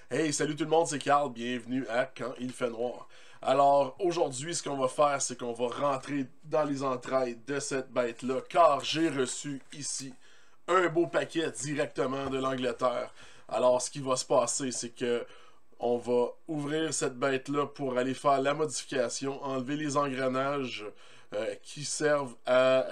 Hey, salut tout le monde, c'est Carl, bienvenue à Quand il fait noir. Alors, aujourd'hui, ce qu'on va faire, c'est qu'on va rentrer dans les entrailles de cette bête-là, car j'ai reçu ici un beau paquet directement de l'Angleterre. Alors, ce qui va se passer, c'est que on va ouvrir cette bête-là pour aller faire la modification, enlever les engrenages qui servent à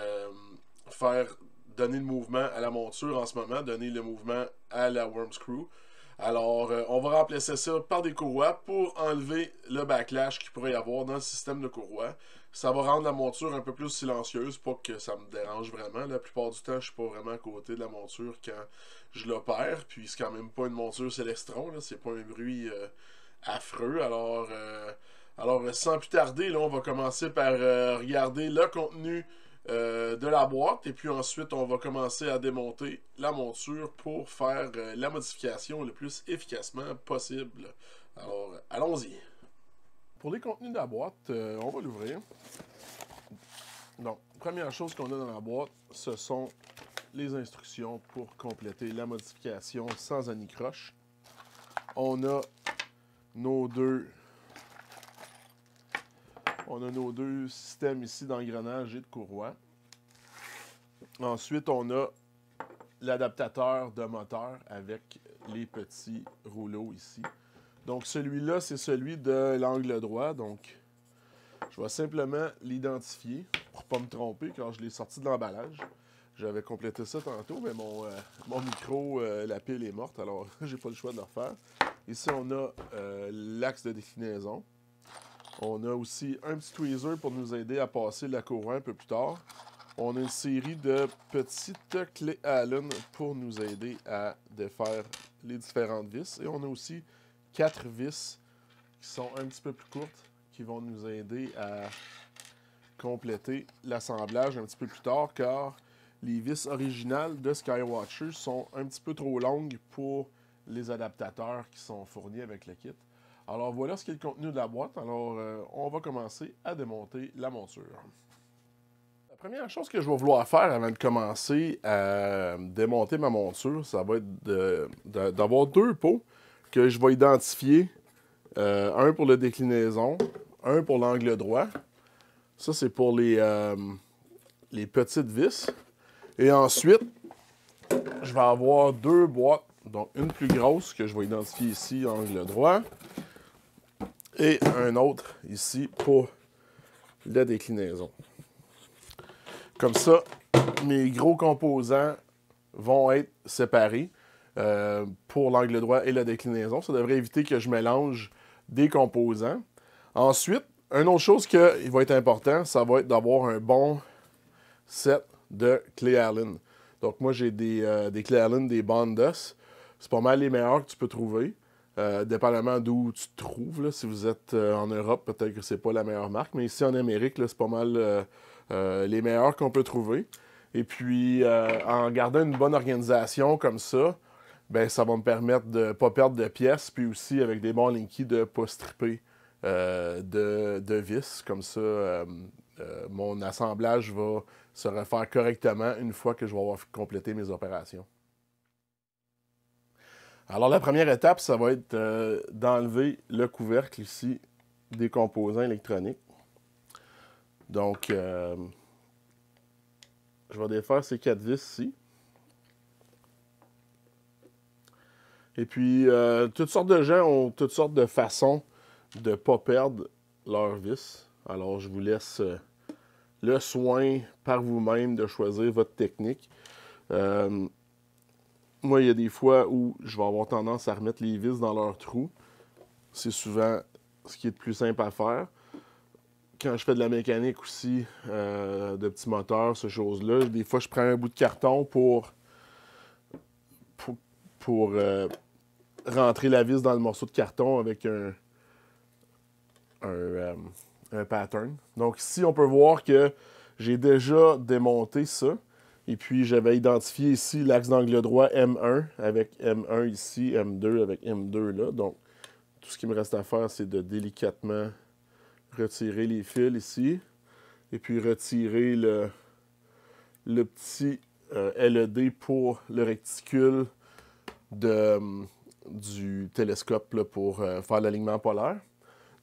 faire donner le mouvement à la monture en ce moment, donner le mouvement à la worm screw. Alors, on va remplacer ça par des courroies pour enlever le backlash qu'il pourrait y avoir dans le système de courroies. Ça va rendre la monture un peu plus silencieuse, pas que ça me dérange vraiment. La plupart du temps, je suis pas vraiment à côté de la monture quand je l'opère. Puis c'est quand même pas une monture Celestron, là. C'est pas un bruit affreux. Alors, sans plus tarder, là, on va commencer par regarder le contenu de la boîte et puis ensuite on va commencer à démonter la monture pour faire la modification le plus efficacement possible. Alors, allons-y. Pour les contenus de la boîte, on va l'ouvrir. Donc, première chose qu'on a dans la boîte, ce sont les instructions pour compléter la modification sans anicroche. On a nos deux systèmes ici d'engrenage et de courroie. Ensuite, on a l'adaptateur de moteur avec les petits rouleaux ici. Donc, celui-là, c'est celui de l'angle droit. Donc, je vais simplement l'identifier pour ne pas me tromper quand je l'ai sorti de l'emballage. J'avais complété ça tantôt, mais mon micro, la pile est morte, alors j'ai pas le choix de le refaire. Ici, on a l'axe de déclinaison. On a aussi un petit tweezer pour nous aider à passer la courroie un peu plus tard. On a une série de petites clés Allen pour nous aider à défaire les différentes vis. Et on a aussi 4 vis qui sont un petit peu plus courtes qui vont nous aider à compléter l'assemblage un petit peu plus tard car les vis originales de Skywatcher sont un petit peu trop longues pour les adaptateurs qui sont fournis avec le kit. Alors voilà ce qui est le contenu de la boîte. Alors on va commencer à démonter la monture. La première chose que je vais vouloir faire avant de commencer à démonter ma monture, ça va être d'avoir deux pots que je vais identifier. Un pour la déclinaison, un pour l'angle droit. Ça, c'est pour les petites vis. Et ensuite, je vais avoir deux boîtes. Donc, une plus grosse que je vais identifier ici, angle droit. Et un autre ici pour la déclinaison. Comme ça, mes gros composants vont être séparés pour l'angle droit et la déclinaison. Ça devrait éviter que je mélange des composants. Ensuite, une autre chose qui va être important, ça va être d'avoir un bon set de clés Allen. Donc moi, j'ai des clés Allen, des Bondas. C'est pas mal les meilleurs que tu peux trouver. Dépendamment d'où tu te trouves. Là. Si vous êtes en Europe, peut-être que c'est pas la meilleure marque. Mais ici en Amérique, c'est pas mal les meilleurs qu'on peut trouver. Et puis, en gardant une bonne organisation comme ça, ben, ça va me permettre de ne pas perdre de pièces, puis aussi avec des bons linkies de ne pas stripper de vis. Comme ça, mon assemblage va se refaire correctement une fois que je vais avoir complété mes opérations. Alors, la première étape, ça va être d'enlever le couvercle ici des composants électroniques. Donc, je vais défaire ces 4 vis ici. Et puis, toutes sortes de gens ont toutes sortes de façons de ne pas perdre leur vis. Alors, je vous laisse le soin par vous-même de choisir votre technique. Moi, il y a des fois où je vais avoir tendance à remettre les vis dans leur trou. C'est souvent ce qui est le plus simple à faire. Quand je fais de la mécanique aussi, de petits moteurs, ces choses-là, des fois, je prends un bout de carton pour rentrer la vis dans le morceau de carton avec un pattern. Donc ici, on peut voir que j'ai déjà démonté ça. Et puis, j'avais identifié ici l'axe d'angle droit M1 avec M1 ici, M2 avec M2 là. Donc, tout ce qui me reste à faire, c'est de délicatement retirer les fils ici. Et puis, retirer le petit LED pour le réticule du télescope là, pour faire l'alignement polaire.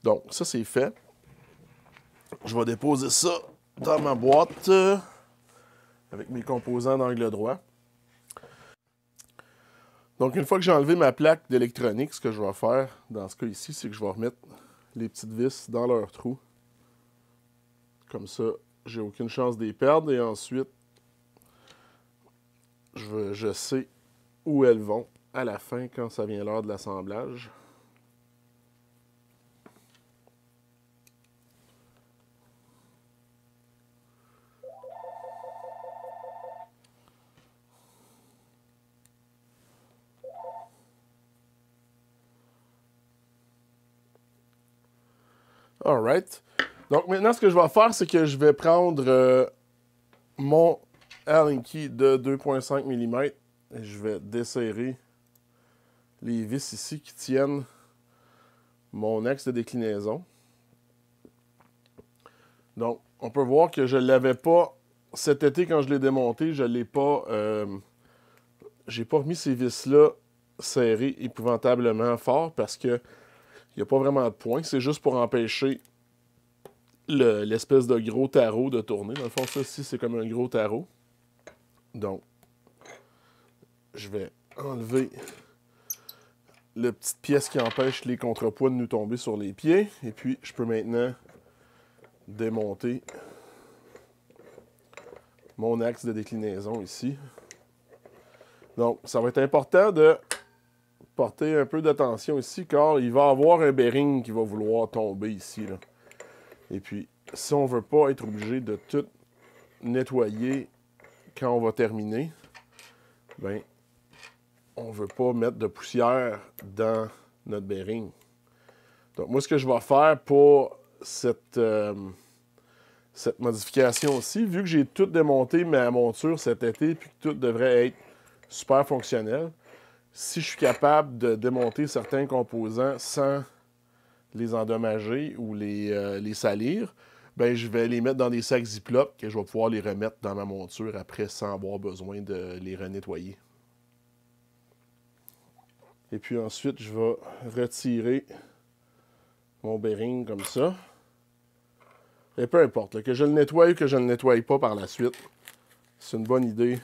Donc, ça, c'est fait. Je vais déposer ça dans ma boîte avec mes composants d'angle droit. Donc, une fois que j'ai enlevé ma plaque d'électronique, ce que je vais faire dans ce cas ici, c'est que je vais remettre les petites vis dans leur trou. Comme ça, j'ai aucune chance de les perdre. Et ensuite, je sais où elles vont à la fin quand ça vient l'heure de l'assemblage. Alright. Donc maintenant, ce que je vais faire, c'est que je vais prendre mon Allen key de 2,5 mm et je vais desserrer les vis ici qui tiennent mon axe de déclinaison. Donc, on peut voir que je ne l'avais pas cet été quand je l'ai démonté. Je l'ai pas... j'ai pas remis ces vis-là serrées épouvantablement fort parce que il n'y a pas vraiment de point. C'est juste pour empêcher l'espèce de gros tarot de tourner. Dans le fond, ça ici, c'est comme un gros tarot. Donc, je vais enlever la petite pièce qui empêche les contrepoids de nous tomber sur les pieds. Et puis, je peux maintenant démonter mon axe de déclinaison ici. Donc, ça va être important de porter un peu d'attention ici, car il va y avoir un bearing qui va vouloir tomber ici, là. Et puis, si on ne veut pas être obligé de tout nettoyer quand on va terminer, ben, on ne veut pas mettre de poussière dans notre bearing. Donc, moi, ce que je vais faire pour cette modification aussi, vu que j'ai tout démonté ma monture cet été, puis que tout devrait être super fonctionnel, si je suis capable de démonter certains composants sans les endommager ou les salir, ben je vais les mettre dans des sacs Ziploc que je vais pouvoir les remettre dans ma monture après sans avoir besoin de les renettoyer. Et puis ensuite, je vais retirer mon bearing comme ça. Et peu importe, là, que je le nettoie ou que je ne le nettoie pas par la suite, c'est une bonne idée.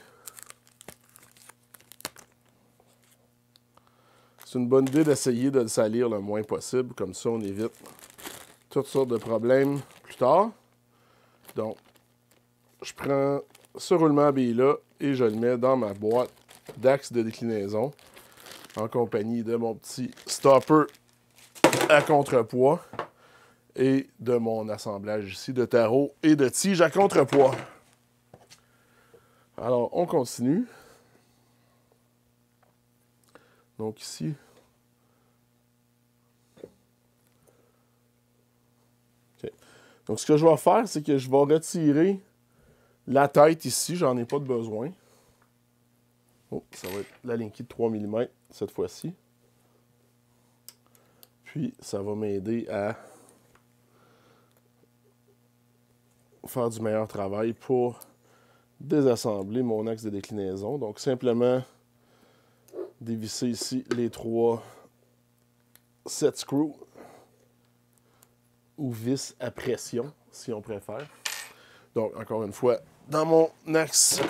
C'est une bonne idée d'essayer de le salir le moins possible, comme ça on évite toutes sortes de problèmes plus tard. Donc, je prends ce roulement à billes-là et je le mets dans ma boîte d'axe de déclinaison en compagnie de mon petit stopper à contrepoids et de mon assemblage ici de tarot et de tige à contrepoids. Alors, on continue. Donc ici, okay. Donc ce que je vais faire, c'est que je vais retirer la tête ici, j'en ai pas de besoin. Oh, ça va être la linky de 3 mm cette fois-ci. Puis ça va m'aider à faire du meilleur travail pour désassembler mon axe de déclinaison. Donc simplement dévisser ici les 3 set screws ou vis à pression, si on préfère. Donc, encore une fois, dans mon axe,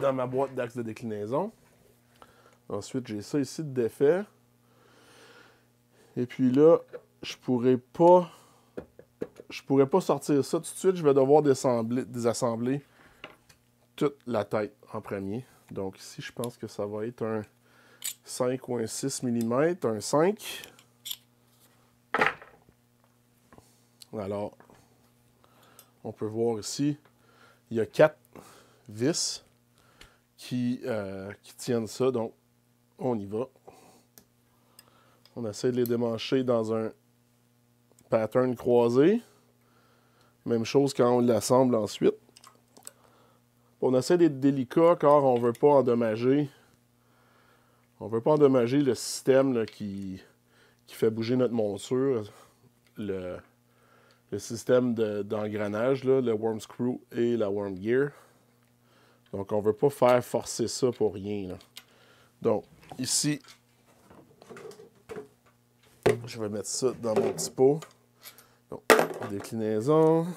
dans ma boîte d'axe de déclinaison. Ensuite, j'ai ça ici de défait. Et puis là, je pourrais pas sortir ça tout de suite. Je vais devoir désassembler toute la tête en premier. Donc ici, je pense que ça va être un 5 ou un 6 mm, un 5. Alors, on peut voir ici, il y a 4 vis qui tiennent ça. Donc, on y va. On essaie de les démancher dans un pattern croisé. Même chose quand on l'assemble ensuite. On essaie d'être délicat car on ne veut pas endommager. On veut pas endommager le système là, qui fait bouger notre monture. Le système d'engrenage, le worm screw et la worm gear. Donc, on ne veut pas faire forcer ça pour rien, là. Donc, ici, Je vais mettre ça dans mon petit pot. Donc, déclinaison.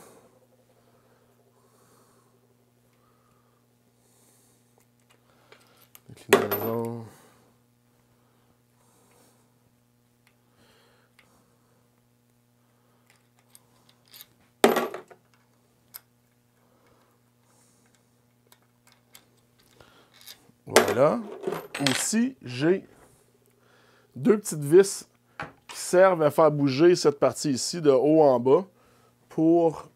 Déclinaison. Voilà. Aussi, j'ai deux petites vis qui servent à faire bouger cette partie ici de haut en bas pour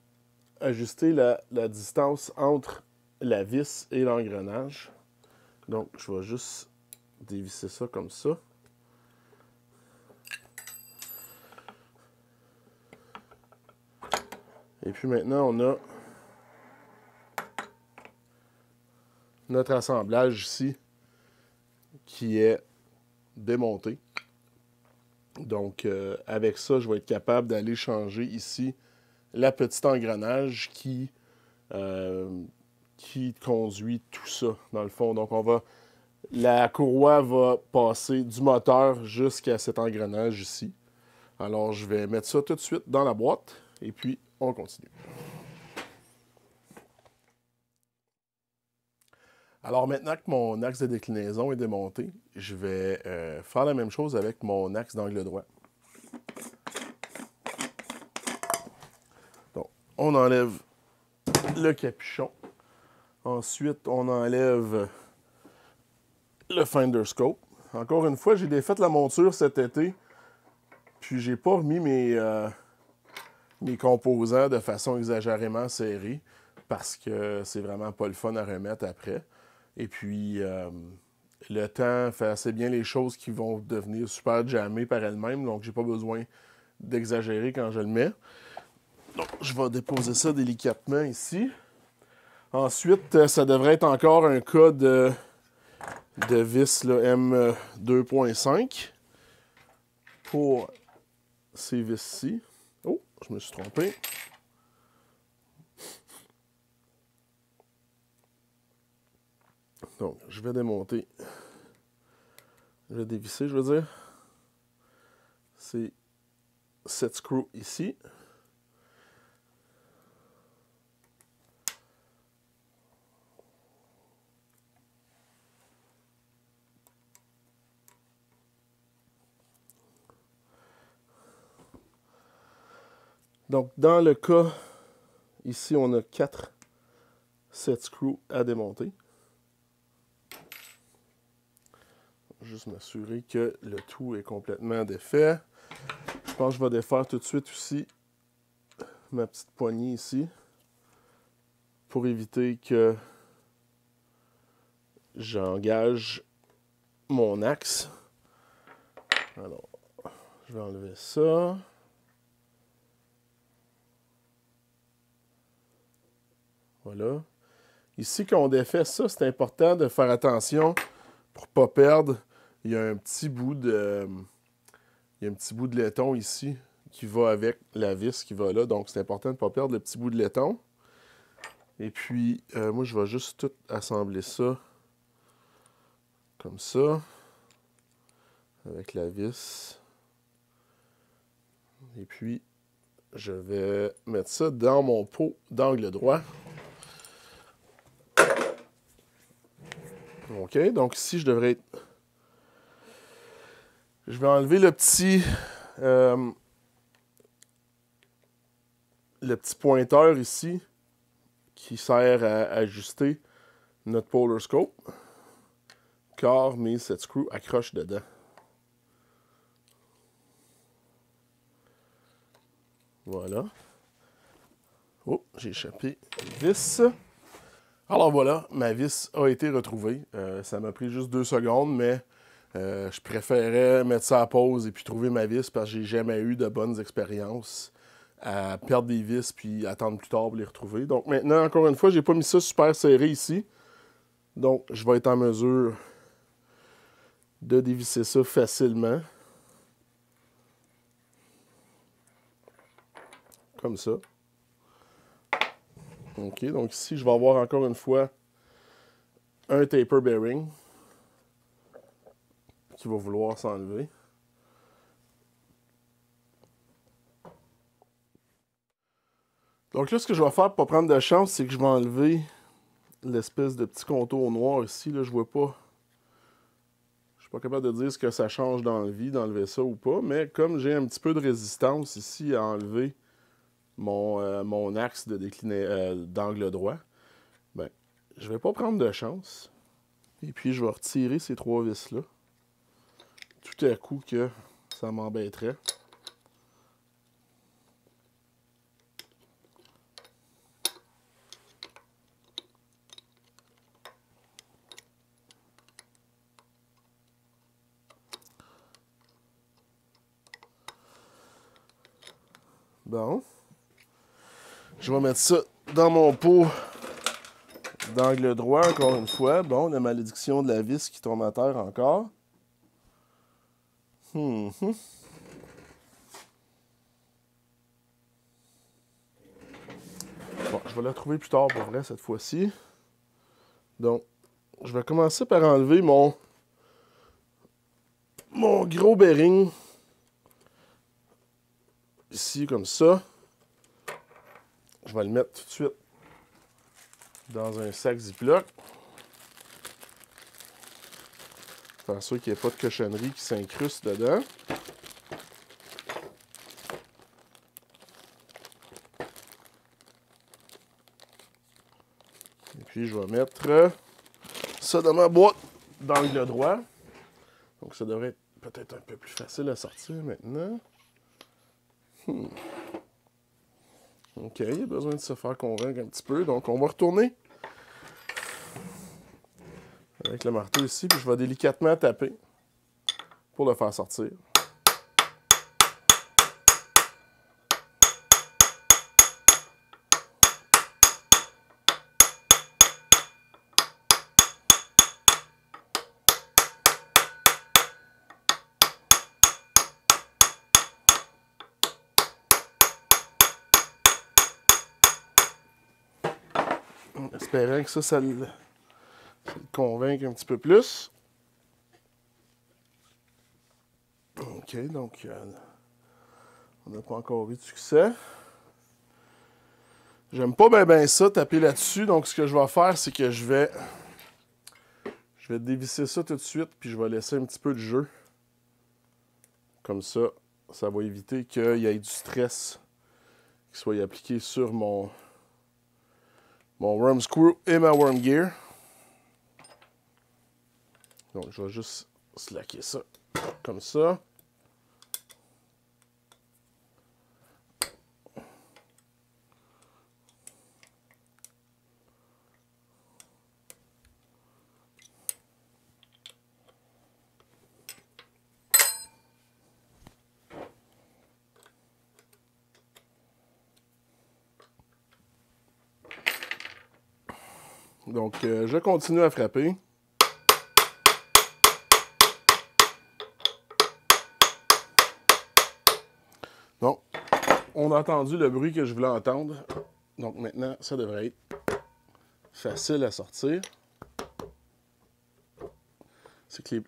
ajuster la distance entre la vis et l'engrenage. Donc, je vais juste dévisser ça comme ça. Et puis maintenant, on a notre assemblage ici qui est démonté. Donc, avec ça, je vais être capable d'aller changer ici la petite engrenage qui conduit tout ça, dans le fond. Donc, la courroie va passer du moteur jusqu'à cet engrenage ici. Alors, je vais mettre ça tout de suite dans la boîte et puis on continue. Alors, maintenant que mon axe de déclinaison est démonté, je vais faire la même chose avec mon axe d'angle droit. Donc, on enlève le capuchon. Ensuite, on enlève le Finder Scope. Encore une fois, j'ai défait la monture cet été, puis j'ai pas remis mes composants de façon exagérément serrée parce que c'est vraiment pas le fun à remettre après. Et puis, le temps fait assez bien les choses qui vont devenir super jammées par elles-mêmes, donc j'ai pas besoin d'exagérer quand je le mets. Donc, je vais déposer ça délicatement ici. Ensuite, ça devrait être encore un cas de vis là, M2.5 pour ces vis-ci. Oh, je me suis trompé. Donc, je vais démonter. Je vais dévisser, je veux dire. C'est cette screw ici. Donc, dans le cas, ici, on a 4 set screws à démonter. Juste m'assurer que le tout est complètement défait. Je pense que je vais défaire tout de suite aussi ma petite poignée ici pour éviter que j'engage mon axe. Alors, je vais enlever ça. Voilà. Ici, quand on défait ça, c'est important de faire attention pour ne pas perdre. Il y a un petit bout de laiton ici qui va avec la vis qui va là. Donc, c'est important de ne pas perdre le petit bout de laiton. Et puis, moi, je vais juste tout assembler ça comme ça, avec la vis. Et puis, je vais mettre ça dans mon pot d'angle droit. OK, donc ici, je devrais être... Je vais enlever le petit pointeur ici qui sert à ajuster notre polar scope, car mes set screws accrochent dedans. Voilà. Oh, j'ai échappé une vis. Alors voilà, ma vis a été retrouvée. Ça m'a pris juste 2 secondes, mais je préférais mettre ça à pause et puis trouver ma vis parce que j'ai jamais eu de bonnes expériences à perdre des vis puis attendre plus tard pour les retrouver. Donc maintenant, encore une fois, j'ai pas mis ça super serré ici. Donc, je vais être en mesure de dévisser ça facilement. Comme ça. OK, donc ici, je vais avoir encore une fois un taper bearing qui va vouloir s'enlever. Donc là, ce que je vais faire pour pas prendre de chance, c'est que je vais enlever l'espèce de petit contour noir ici. Là, je vois pas. Je suis pas capable de dire ce que ça change dans la vie, d'enlever ça ou pas. Mais comme j'ai un petit peu de résistance ici à enlever mon axe de d'angle droit, ben, je vais pas prendre de chance. Et puis, je vais retirer ces 3 vis-là. Tout à coup que ça m'embêterait. Bon. Je vais mettre ça dans mon pot d'angle droit, encore une fois. Bon, la malédiction de la vis qui tombe à terre encore. Bon, je vais la trouver plus tard pour vrai cette fois-ci. Donc, je vais commencer par enlever mon gros bearing. Ici, comme ça. Je vais le mettre tout de suite dans un sac Ziploc. Faire sûr qu'il n'y ait pas de cochonnerie qui s'incruste dedans. Et puis, je vais mettre ça dans ma boîte d'angle droit. Donc, ça devrait être peut-être un peu plus facile à sortir maintenant. OK, il y a besoin de se faire convaincre un petit peu. Donc, on va retourner avec le marteau ici, puis je vais délicatement taper pour le faire sortir. En espérant que ça le convainc un petit peu plus. OK, donc on n'a pas encore eu de succès. J'aime pas bien ça, taper là-dessus. Donc, ce que je vais faire, c'est que je vais dévisser ça tout de suite, puis je vais laisser un petit peu de jeu. Comme ça, ça va éviter qu'il y ait du stress qui soit appliqué sur mon worm screw et ma worm gear. Donc, je vais juste slacker ça comme ça. Donc, je continue à frapper. Donc, on a entendu le bruit que je voulais entendre. Donc, maintenant, ça devrait être facile à sortir. C'est que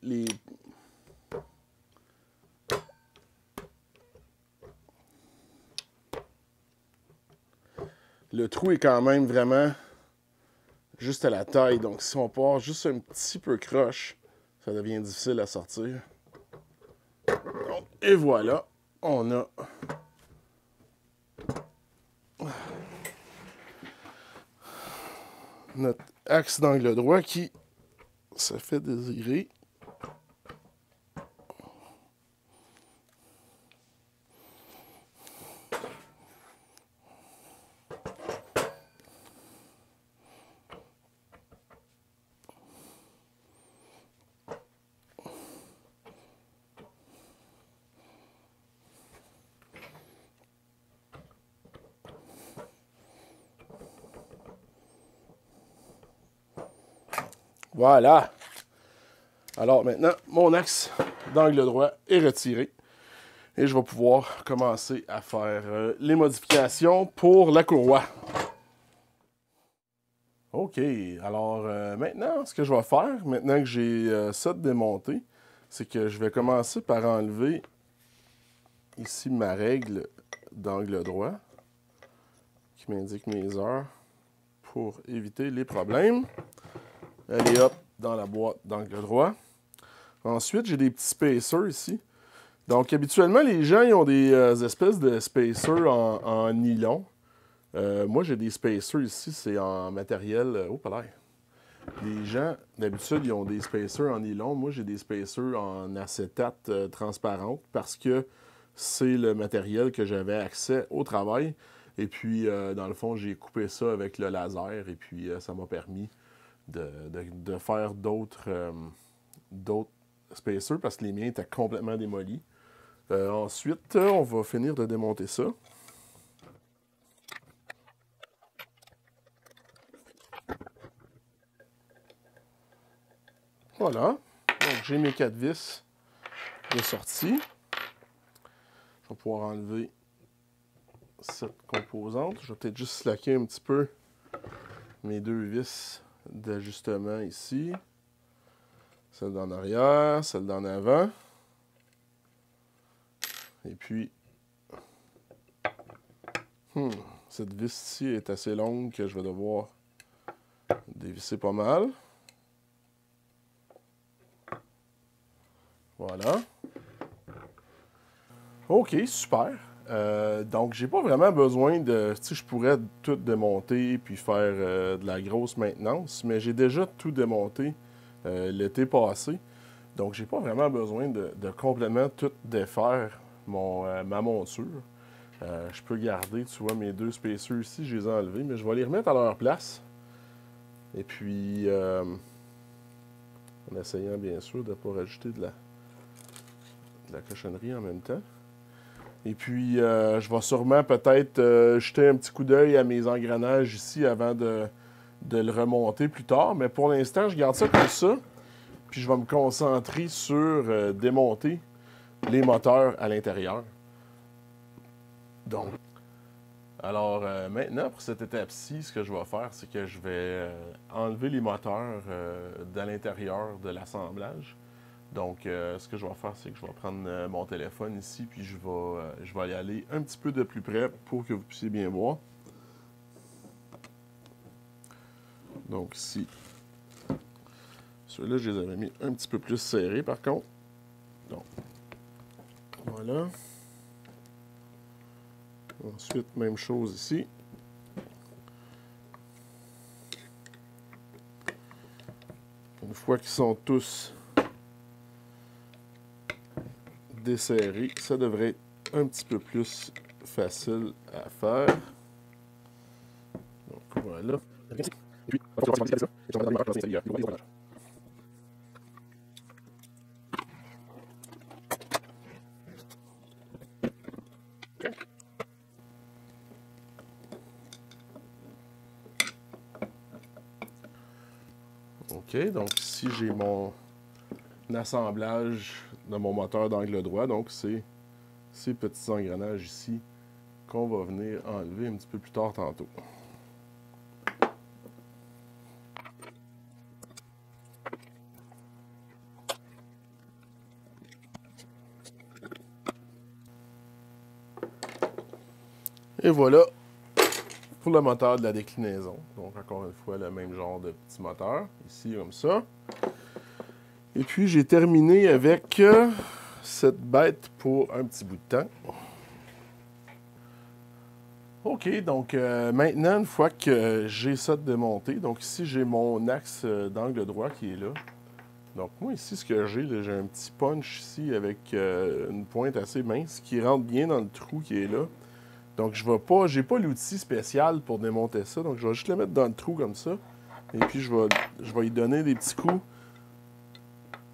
le trou est quand même vraiment juste à la taille. Donc, si on part juste un petit peu croche, ça devient difficile à sortir. Donc, et voilà, on a notre axe d'angle droit qui se fait désirer. Voilà. Alors maintenant, mon axe d'angle droit est retiré. Et je vais pouvoir commencer à faire les modifications pour la courroie. OK. Alors maintenant, ce que je vais faire, maintenant que j'ai ça démonté, c'est que je vais commencer par enlever ici ma règle d'angle droit, qui m'indique mes heures pour éviter les problèmes. Allez hop, dans la boîte d'angle droit. Ensuite, j'ai des petits spacers ici. Donc, habituellement, les gens ils ont des espèces de spacers en nylon. Moi, j'ai des spacers ici, c'est en matériel... oh, pas l'air. Les gens, d'habitude, ils ont des spacers en nylon. Moi, j'ai des spacers en acétate transparente parce que c'est le matériel que j'avais accès au travail. Et puis, dans le fond, j'ai coupé ça avec le laser et puis ça m'a permis de faire d'autres spacers parce que les miens étaient complètement démolis. Ensuite, on va finir de démonter ça. Voilà. Donc, j'ai mes 4 vis de sortie. Je vais pouvoir enlever cette composante. Je vais peut-être juste slacker un petit peu mes 2 vis d'ajustement ici. Celle d'en arrière, celle d'en avant. Et puis, cette vis-ci est assez longue que je vais devoir dévisser pas mal. Voilà. OK, super. Donc, j'ai pas vraiment besoin de... Tu sais, je pourrais tout démonter puis faire de la grosse maintenance, mais j'ai déjà tout démonté l'été passé. Donc, j'ai pas vraiment besoin de complètement tout défaire ma monture. Je peux garder, tu vois, mes 2 spacers ici, je les ai enlevés, mais je vais les remettre à leur place. Et puis, en essayant bien sûr de ne pas rajouter de la cochonnerie en même temps. Et puis, je vais sûrement peut-être jeter un petit coup d'œil à mes engrenages ici avant de le remonter plus tard. Mais pour l'instant, je garde ça comme ça. Puis, je vais me concentrer sur démonter les moteurs à l'intérieur. Donc, alors maintenant, pour cette étape-ci, ce que je vais faire, c'est que je vais enlever les moteurs de l'intérieur de l'assemblage. Donc, ce que je vais faire, c'est que je vais prendre mon téléphone ici, puis je vais y aller un petit peu de plus près pour que vous puissiez bien voir. Donc, ici, ceux-là, je les avais mis un petit peu plus serrés, par contre. Donc, voilà. Ensuite, même chose ici. Une fois qu'ils sont tous desserrés, ça devrait être un petit peu plus facile à faire. Donc, voilà. OK, donc ici j'ai mon assemblage de mon moteur d'angle droit, donc c'est ces petits engrenages ici qu'on va venir enlever un petit peu plus tard tantôt. Et voilà pour le moteur de la déclinaison. Donc, encore une fois, le même genre de petit moteur, ici, comme ça. Et puis, j'ai terminé avec cette bête pour un petit bout de temps. OK, donc maintenant, une fois que j'ai ça démonté, donc ici, j'ai mon axe d'angle droit qui est là. Donc, moi, ici, ce que j'ai un petit punch ici avec une pointe assez mince qui rentre bien dans le trou qui est là. Donc, j'ai pas l'outil spécial pour démonter ça. Donc, je vais juste le mettre dans le trou comme ça. Et puis, je vais y donner des petits coups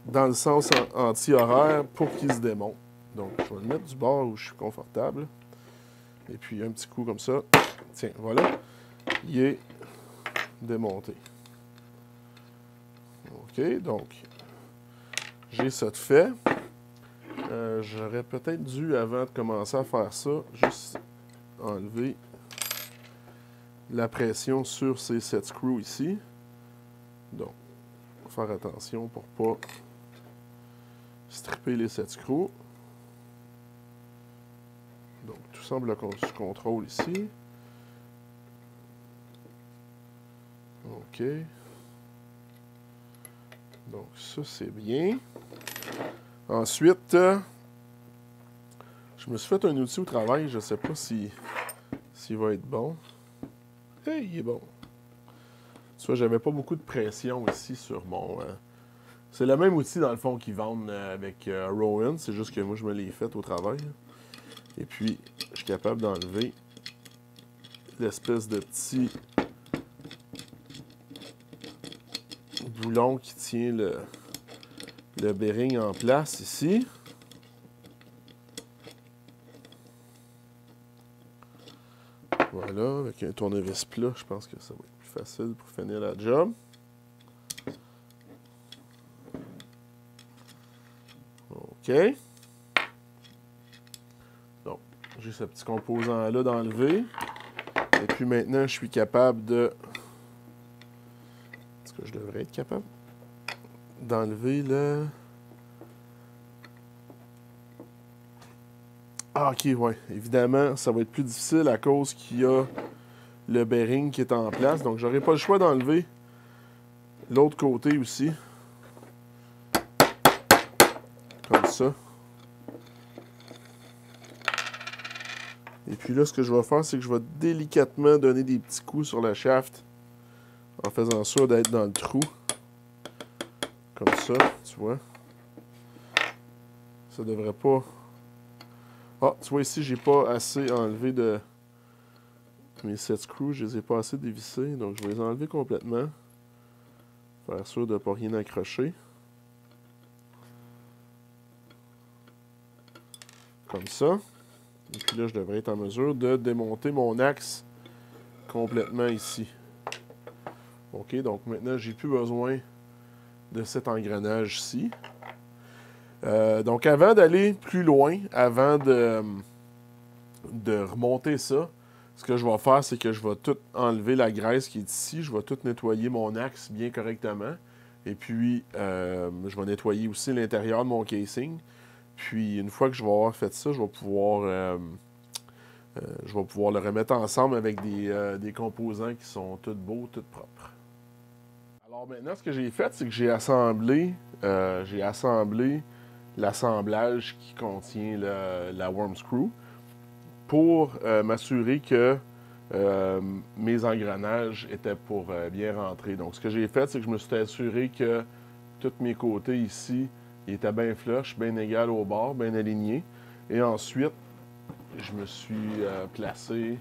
dans le sens anti-horaire pour qu'il se démonte. Donc, je vais le mettre du bord où je suis confortable. Et puis, un petit coup comme ça. Tiens, voilà. Il est démonté. OK, donc, j'ai ça de fait. J'aurais peut-être dû, avant de commencer à faire ça, juste enlever la pression sur ces 7 screws ici. Donc, faire attention pour ne pas stripper les 7 screws. Donc, tout semble sous contrôle ici. OK. Donc, ça, c'est bien. Ensuite, je me suis fait un outil au travail. Je ne sais pas s'il va être bon. Hey, il est bon. Tu vois, j'avais pas beaucoup de pression ici sur mon... C'est le même outil, dans le fond, qu'ils vendent avec Rowan. C'est juste que moi, je me l'ai fait au travail. Et puis, je suis capable d'enlever l'espèce de petit boulon qui tient le bearing en place ici. Voilà, avec un tournevis plat, je pense que ça va être plus facile pour finir la job. OK. Donc, j'ai ce petit composant-là d'enlever. Et puis maintenant, je suis capable de... Est-ce que je devrais être capable d'enlever le... Ah, OK, ouais. Évidemment, ça va être plus difficile à cause qu'il y a le bearing qui est en place. Donc, j'aurai pas le choix d'enlever l'autre côté aussi. Comme ça. Et puis là, ce que je vais faire, c'est que je vais délicatement donner des petits coups sur la shaft en faisant sûr d'être dans le trou. Comme ça, tu vois. Ça devrait pas... Ah, tu vois ici, j'ai pas assez enlevé de mes 7 screws. Je les ai pas assez dévissés. Donc, je vais les enlever complètement. Faire sûr de ne pas rien accrocher. Comme ça. Et puis là, je devrais être en mesure de démonter mon axe complètement ici. OK, donc maintenant, j'ai plus besoin de cet engrenage-ci. Donc, avant d'aller plus loin, avant de remonter ça, ce que je vais faire, c'est que je vais tout enlever la graisse qui est ici. Je vais tout nettoyer mon axe bien correctement. Et puis, je vais nettoyer aussi l'intérieur de mon casing. Puis, une fois que je vais avoir fait ça, je vais pouvoir le remettre ensemble avec des composants qui sont tous beaux, tous propres. Alors maintenant, ce que j'ai fait, c'est que j'ai assemblé l'assemblage qui contient la worm screw pour m'assurer que mes engrenages étaient pour bien rentrer. Donc, ce que j'ai fait, c'est que je me suis assuré que tous mes côtés ici étaient bien flush, bien égal au bord, bien alignés. Et ensuite, je me suis placé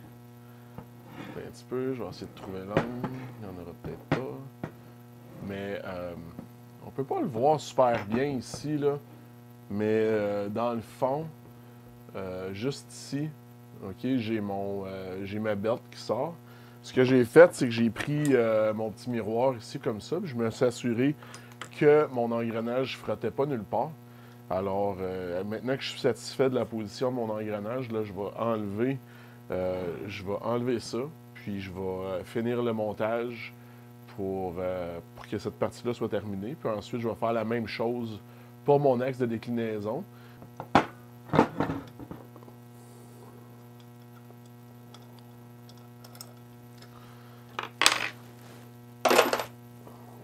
un petit peu. Je vais essayer de trouver l'angle. Il n'y en aura peut-être pas. Mais on peut pas le voir super bien ici, là. Mais dans le fond, juste ici, OK, j'ai ma belt qui sort. Ce que j'ai fait, c'est que j'ai pris mon petit miroir ici comme ça, puis je me suis assuré que mon engrenage ne frottait pas nulle part. Alors, maintenant que je suis satisfait de la position de mon engrenage, là, je vais enlever ça, puis je vais finir le montage pour que cette partie-là soit terminée. Puis ensuite, je vais faire la même chose pour mon axe de déclinaison.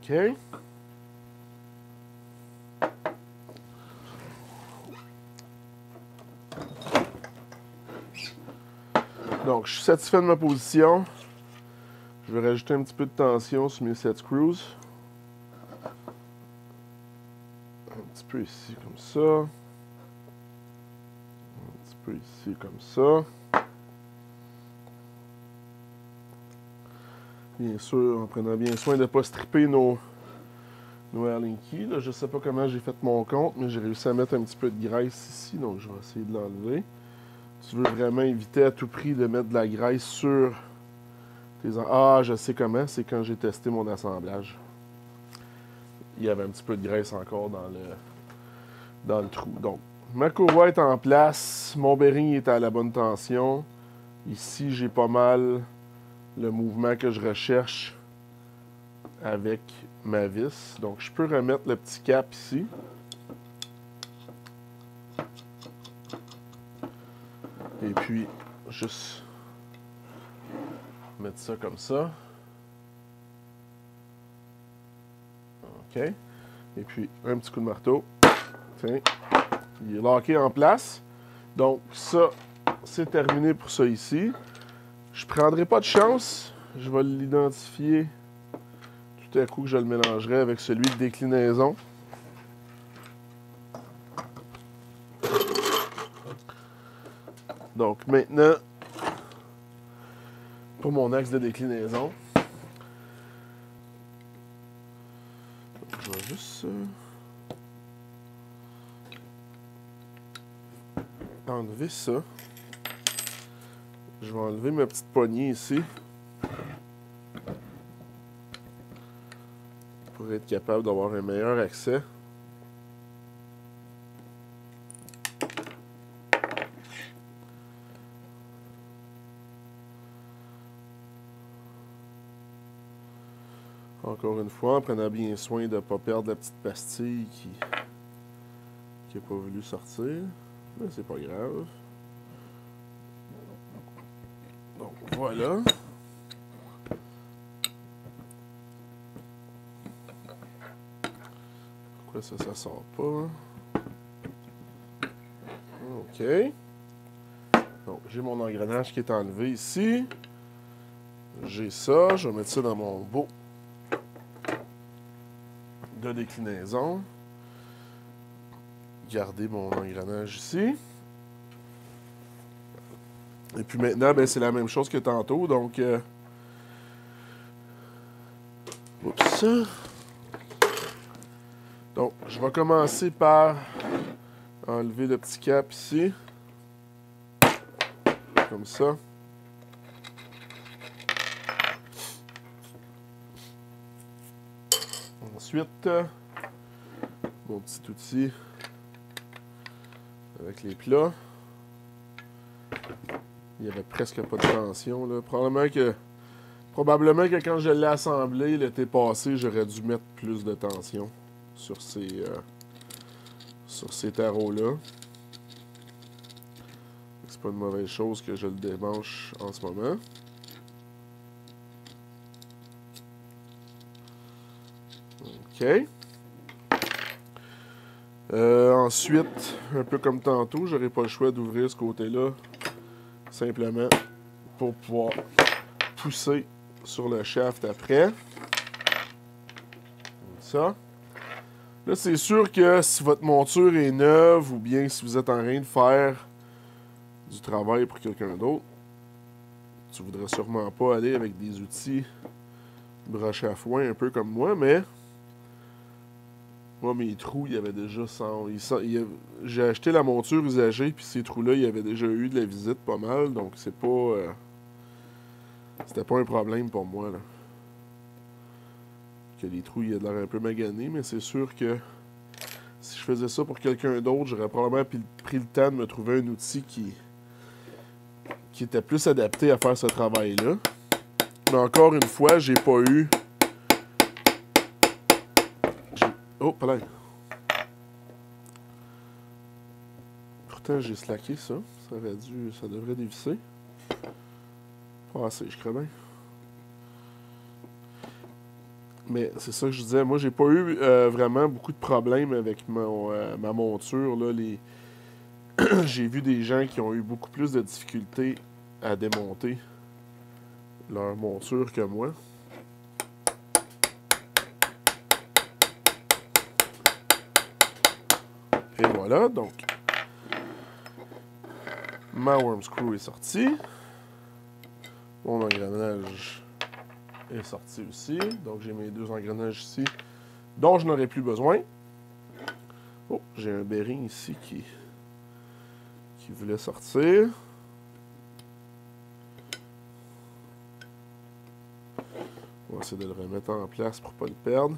OK. Donc, je suis satisfait de ma position. Je vais rajouter un petit peu de tension sur mes 7 screws. Un petit peu ici, comme ça. Un petit peu ici, comme ça. Bien sûr, en prenant bien soin de ne pas stripper nos Allen-Key. Je ne sais pas comment j'ai fait mon compte, mais j'ai réussi à mettre un petit peu de graisse ici, donc je vais essayer de l'enlever. Tu veux vraiment éviter à tout prix de mettre de la graisse sur tes... Ah, je sais comment, c'est quand j'ai testé mon assemblage. Il y avait un petit peu de graisse encore dans le trou. Donc, ma courroie est en place, mon bearing est à la bonne tension. Ici, j'ai pas mal le mouvement que je recherche avec ma vis. Donc, je peux remettre le petit cap ici. Et puis, juste mettre ça comme ça. OK? Et puis, un petit coup de marteau. Tiens. Il est locké en place. Donc, ça, c'est terminé pour ça ici. Je ne prendrai pas de chance. Je vais l'identifier tout à coup que je le mélangerai avec celui de déclinaison. Donc, maintenant, pour mon axe de déclinaison, je vais juste enlever ça. Je vais enlever ma petite poignée ici pour être capable d'avoir un meilleur accès. Encore une fois, en prenant bien soin de ne pas perdre la petite pastille qui n'a pas voulu sortir. Mais c'est pas grave. Donc voilà. Pourquoi ça sort pas? OK. Donc j'ai mon engrenage qui est enlevé ici. J'ai ça. Je vais mettre ça dans mon beau de déclinaison. Garder mon engrenage ici. Et puis maintenant, ben, c'est la même chose que tantôt. Donc, oups. Donc, je vais commencer par enlever le petit cap ici. Comme ça. Ensuite, mon petit outil avec les plats. Il n'y avait presque pas de tension, là. Probablement que quand je l'ai assemblé l'été passé, j'aurais dû mettre plus de tension sur ces tarots-là. C'est pas une mauvaise chose que je le démanche en ce moment. OK. Ensuite, un peu comme tantôt, j'aurais pas le choix d'ouvrir ce côté-là simplement pour pouvoir pousser sur le shaft après. Comme ça. Là, c'est sûr que si votre monture est neuve ou bien si vous êtes en train de faire du travail pour quelqu'un d'autre, tu voudrais sûrement pas aller avec des outils broche à foin un peu comme moi, mais moi, mes trous, il y avait déjà 100. J'ai acheté la monture usagée, puis ces trous-là, il y avait déjà eu de la visite pas mal, donc c'est pas. C'était pas un problème pour moi, là. Que les trous, il y a de l'air un peu magané, mais c'est sûr que si je faisais ça pour quelqu'un d'autre, j'aurais probablement pris le temps de me trouver un outil qui était plus adapté à faire ce travail-là. Mais encore une fois, j'ai pas eu. Oh, plein. Pourtant, j'ai slacké ça. Ça devrait dévisser. Pas assez, je crois bien. Mais c'est ça que je disais. Moi, j'ai pas eu vraiment beaucoup de problèmes avec ma monture. Là. J'ai vu des gens qui ont eu beaucoup plus de difficultés à démonter leur monture que moi. Et voilà, donc ma worm screw est sortie. Mon engrenage est sorti aussi. Donc j'ai mes deux engrenages ici dont je n'aurai plus besoin. Oh, j'ai un bearing ici qui voulait sortir. On va essayer de le remettre en place pour ne pas le perdre.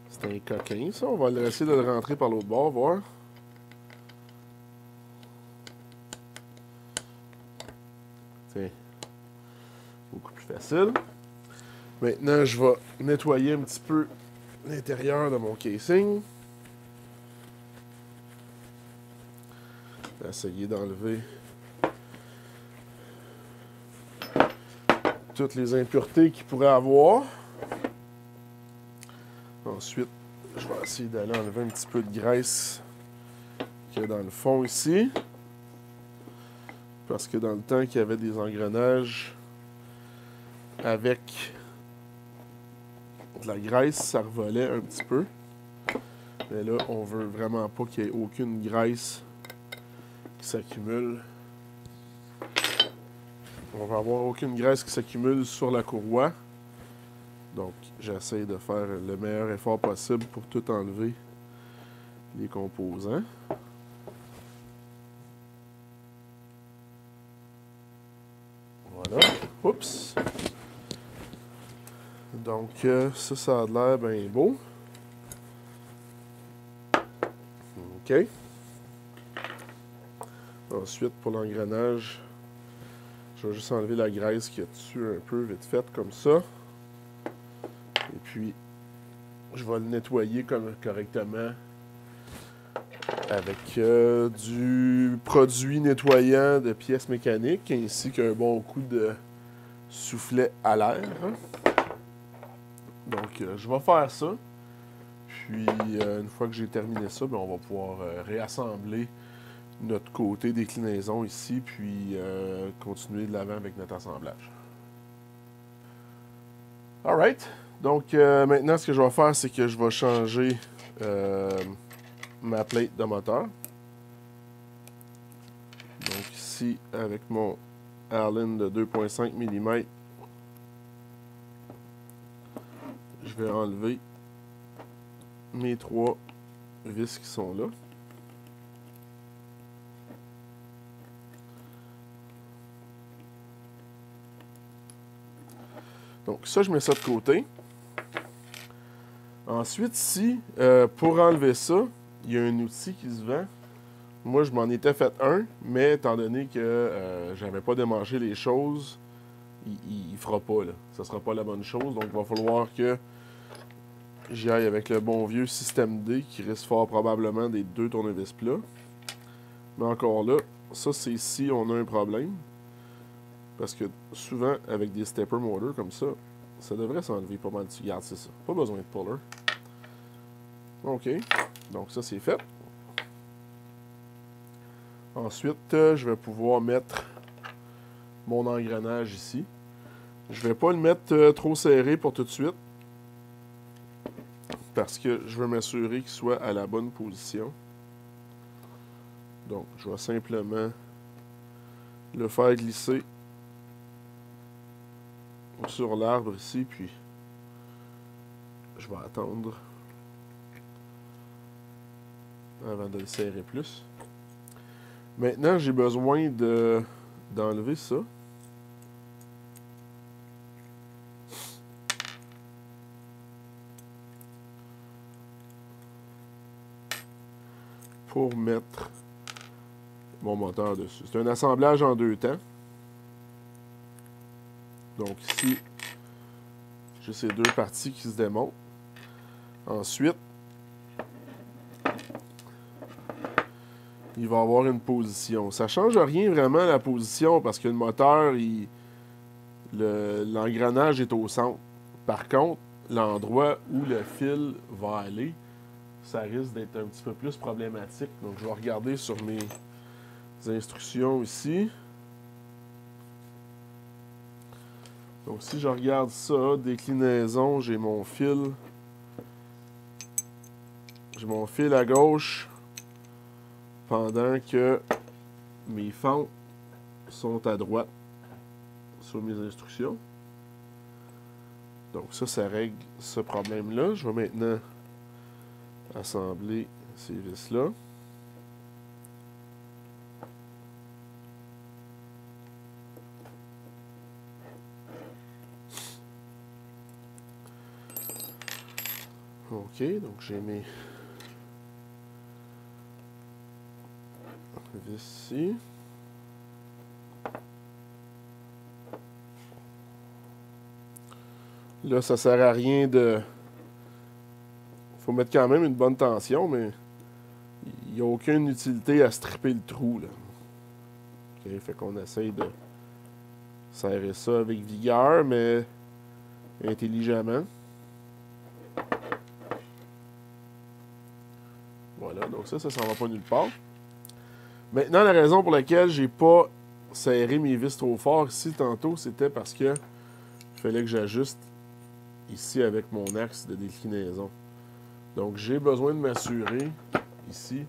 C'est un coquin, ça. On va essayer de le rentrer par l'autre bord, voir. C'est beaucoup plus facile. Maintenant, je vais nettoyer un petit peu l'intérieur de mon casing. essayer d'enlever toutes les impuretés qu'il pourrait avoir. Ensuite, je vais essayer d'aller enlever un petit peu de graisse qu'il y a dans le fond ici. Parce que dans le temps qu'il y avait des engrenages avec de la graisse, ça revolait un petit peu. Mais là, on veut vraiment pas qu'il y ait aucune graisse qui s'accumule. On va avoir aucune graisse qui s'accumule sur la courroie. Donc, j'essaie de faire le meilleur effort possible pour tout enlever les composants. Voilà. Oups! Donc, ça a l'air bien beau. OK. Ensuite, pour l'engrenage, je vais juste enlever la graisse qu'il y a dessus un peu vite fait comme ça. Et puis, je vais le nettoyer correctement avec du produit nettoyant de pièces mécaniques ainsi qu'un bon coup de soufflet à l'air. Donc, je vais faire ça. Puis, une fois que j'ai terminé ça, bien, on va pouvoir réassembler notre côté déclinaison ici, puis continuer de l'avant avec notre assemblage. Alright. Donc, maintenant, ce que je vais faire, c'est que je vais changer ma plate de moteur. Donc, ici, avec mon Allen de 2,5 mm, je vais enlever mes 3 vis qui sont là. Donc, ça, je mets ça de côté. Ensuite, ici, pour enlever ça, il y a un outil qui se vend. Moi, je m'en étais fait un, mais étant donné que j'avais pas démangé les choses, il ne fera pas, là. Ça sera pas la bonne chose. Donc, il va falloir que j'y aille avec le bon vieux système D qui risque fort probablement des 2 tournevis plats. Mais encore là, ça, c'est ici, on a un problème. Parce que souvent, avec des stepper motors comme ça, ça devrait s'enlever pas mal. Regarde, c'est ça. Pas besoin de puller. OK. Donc, ça, c'est fait. Ensuite, je vais pouvoir mettre mon engrenage ici. Je ne vais pas le mettre trop serré pour tout de suite. Parce que je veux m'assurer qu'il soit à la bonne position. Donc, je vais simplement le faire glisser sur l'arbre ici, puis je vais attendre avant de le serrer plus. Maintenant, j'ai besoin d'enlever ça. Pour mettre mon moteur dessus. C'est un assemblage en 2 temps. Donc ici, j'ai ces 2 parties qui se démontent. Ensuite, il va avoir une position. Ça ne change rien vraiment la position parce que le moteur, l'engrenage est au centre. Par contre, l'endroit où le fil va aller, ça risque d'être un petit peu plus problématique. Donc, je vais regarder sur mes instructions ici. Donc, si je regarde ça, déclinaison, j'ai mon fil. J'ai mon fil à gauche pendant que mes fentes sont à droite sur mes instructions. Donc, ça règle ce problème-là. Je vais maintenant assembler ces vis-là. OK, donc j'ai mes vis ici. Là, ça sert à rien de... Il faut mettre quand même une bonne tension, mais il n'y a aucune utilité à stripper le trou, là. Okay, fait qu'on essaye de serrer ça avec vigueur, mais intelligemment. Voilà, donc ça s'en va pas nulle part. Maintenant, la raison pour laquelle j'ai pas serré mes vis trop fort ici tantôt, c'était parce que il fallait que j'ajuste ici avec mon axe de déclinaison. Donc, j'ai besoin de m'assurer ici,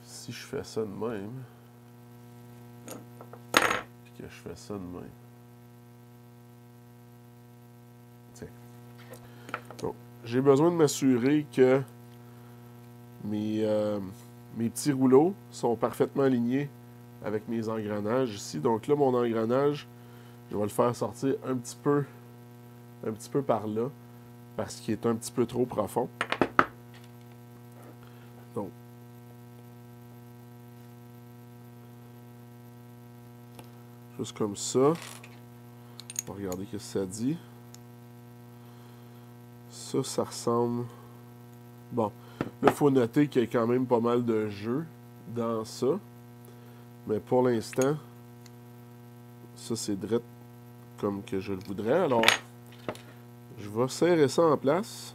si je fais ça de même, puis que je fais ça de même. Tiens. Donc, j'ai besoin de m'assurer que mes petits rouleaux sont parfaitement alignés avec mes engrenages ici. Donc là, mon engrenage, je vais le faire sortir un petit peu par là, parce qu'il est un petit peu trop profond. Donc, juste comme ça. On va regarder ce que ça dit. Ça ressemble... Bon, là, il faut noter qu'il y a quand même pas mal de jeu dans ça. Mais pour l'instant, ça, c'est direct comme que je le voudrais. Alors, je vais serrer ça en place.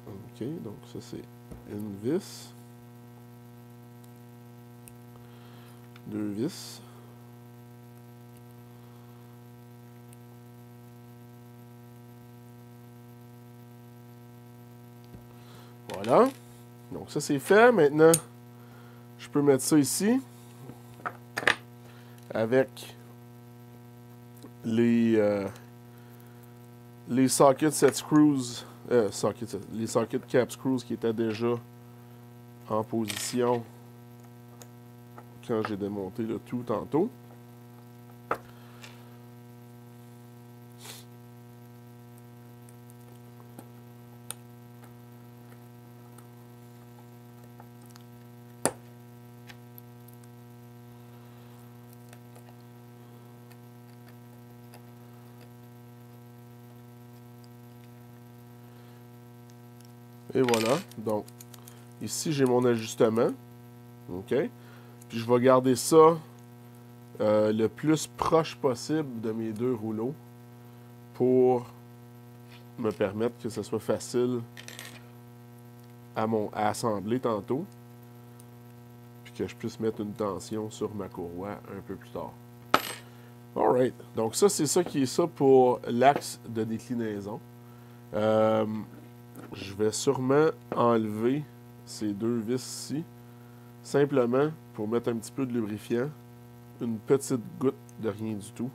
OK, donc ça, c'est une vis. 2 vis. Voilà. Donc ça, c'est fait. Maintenant, je peux mettre ça ici avec les socket set screws, les socket cap screws qui étaient déjà en position quand j'ai démonté le tout tantôt. Et voilà. Donc, ici, j'ai mon ajustement. OK? Puis, je vais garder ça le plus proche possible de mes deux rouleaux pour me permettre que ce soit facile à assembler tantôt. Puis que je puisse mettre une tension sur ma courroie un peu plus tard. Alright. Donc, ça, c'est ça qui est ça pour l'axe de déclinaison. Je vais sûrement enlever ces deux vis ici, simplement pour mettre un petit peu de lubrifiant, une petite goutte de rien du tout.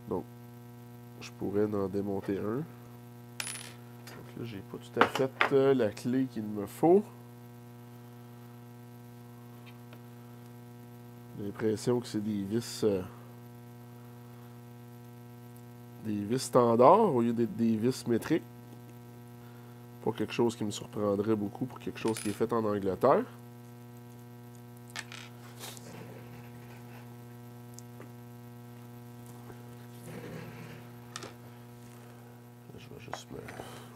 Donc, je pourrais en démonter un. Donc là, j'ai pas tout à fait la clé qu'il me faut. J'ai l'impression que c'est des vis standards au lieu d'être des vis métriques. Pas quelque chose qui me surprendrait beaucoup pour quelque chose qui est fait en Angleterre. Je vais juste me...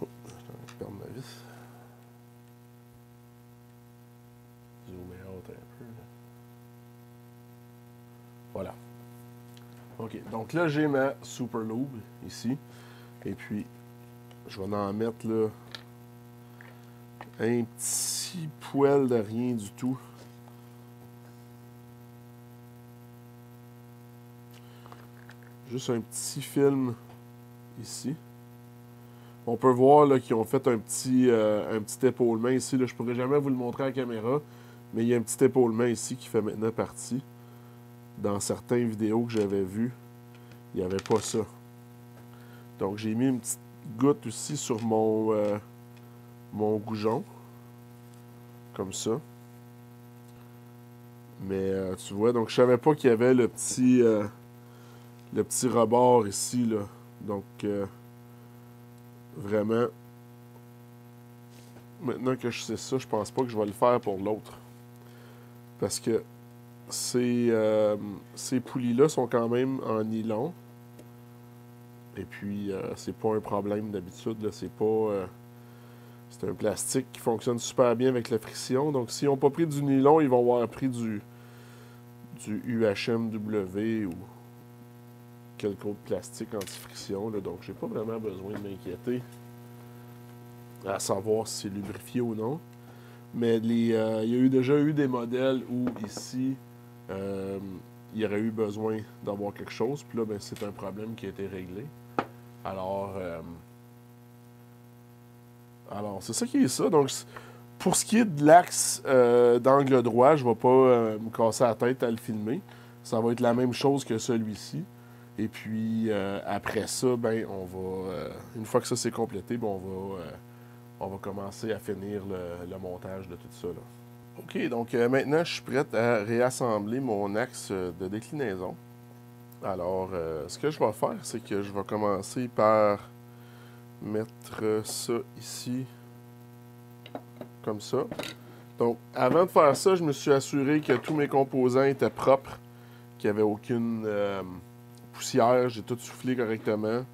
Oh, je vais perdre ma vis. Zoomer out un peu. Là. Voilà. OK. Donc là, j'ai ma Super Lube ici. Et puis, je vais en mettre là un petit poil de rien du tout. Juste un petit film ici. On peut voir qu'ils ont fait un petit épaulement ici. Là. Je ne pourrais jamais vous le montrer à la caméra, mais il y a un petit épaulement ici qui fait maintenant partie. Dans certaines vidéos que j'avais vues, il n'y avait pas ça. Donc j'ai mis une petite goutte aussi sur mon goujon. Comme ça. Mais tu vois, donc je savais pas qu'il y avait le petit rebord ici, là. Donc, vraiment, maintenant que je sais ça, je pense pas que je vais le faire pour l'autre. Parce que ces poulies-là sont quand même en nylon. Et puis, c'est pas un problème d'habitude, là. C'est pas C'est un plastique qui fonctionne super bien avec la friction. Donc, s'ils n'ont pas pris du nylon, ils vont avoir pris du UHMW ou quelque autre plastique anti-friction. Donc, j'ai pas vraiment besoin de m'inquiéter à savoir si c'est lubrifié ou non. Mais il y a déjà eu des modèles où ici, il y aurait eu besoin d'avoir quelque chose. Puis là, ben, c'est un problème qui a été réglé. Alors c'est ça qui est ça. Donc, pour ce qui est de l'axe d'angle droit, je ne vais pas me casser la tête à le filmer. Ça va être la même chose que celui-ci. Et puis, après ça, ben, une fois que ça c'est complété, ben, on va commencer à finir le montage de tout ça, là. OK, donc maintenant, je suis prêt à réassembler mon axe de déclinaison. Alors, ce que je vais faire, c'est que je vais commencer par mettre ça ici, comme ça. Donc, avant de faire ça, je me suis assuré que tous mes composants étaient propres, qu'il n'y avait aucune poussière. J'ai tout soufflé correctement.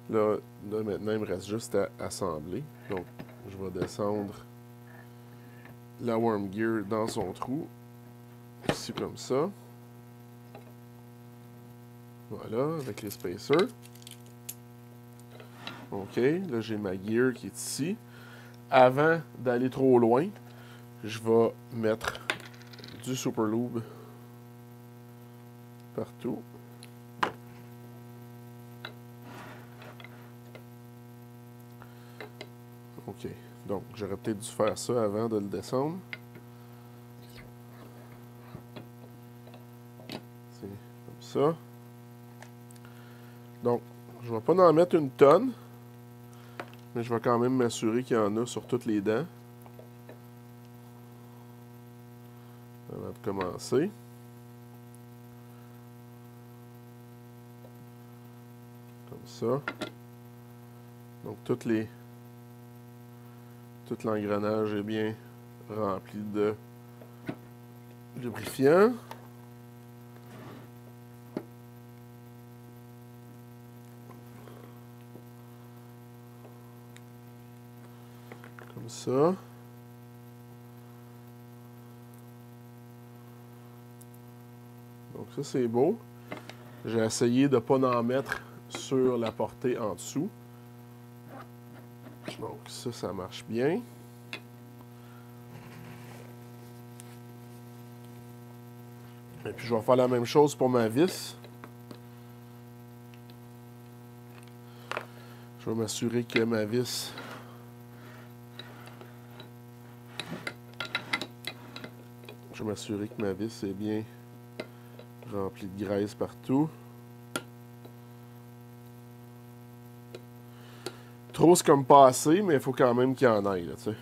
Là, maintenant, il me reste juste à assembler. Donc, je vais descendre la worm gear dans son trou. Ici, comme ça. Voilà, avec les spacers. OK, là, j'ai ma gear qui est ici. Avant d'aller trop loin, je vais mettre du super lube partout. OK, donc j'aurais peut-être dû faire ça avant de le descendre. C'est comme ça. Donc, je ne vais pas en mettre une tonne, mais je vais quand même m'assurer qu'il y en a sur toutes les dents. Avant de commencer. Comme ça. Donc, tout l'engrenage est bien rempli de lubrifiant. Comme ça. Donc ça, c'est beau. J'ai essayé de ne pas en mettre sur la portée en dessous. Donc ça marche bien. Et puis je vais faire la même chose pour ma vis. Je vais m'assurer que ma vis est bien remplie de graisse partout. Trop, c'est comme pas assez, mais il faut quand même qu'il y en aille, là, tu sais.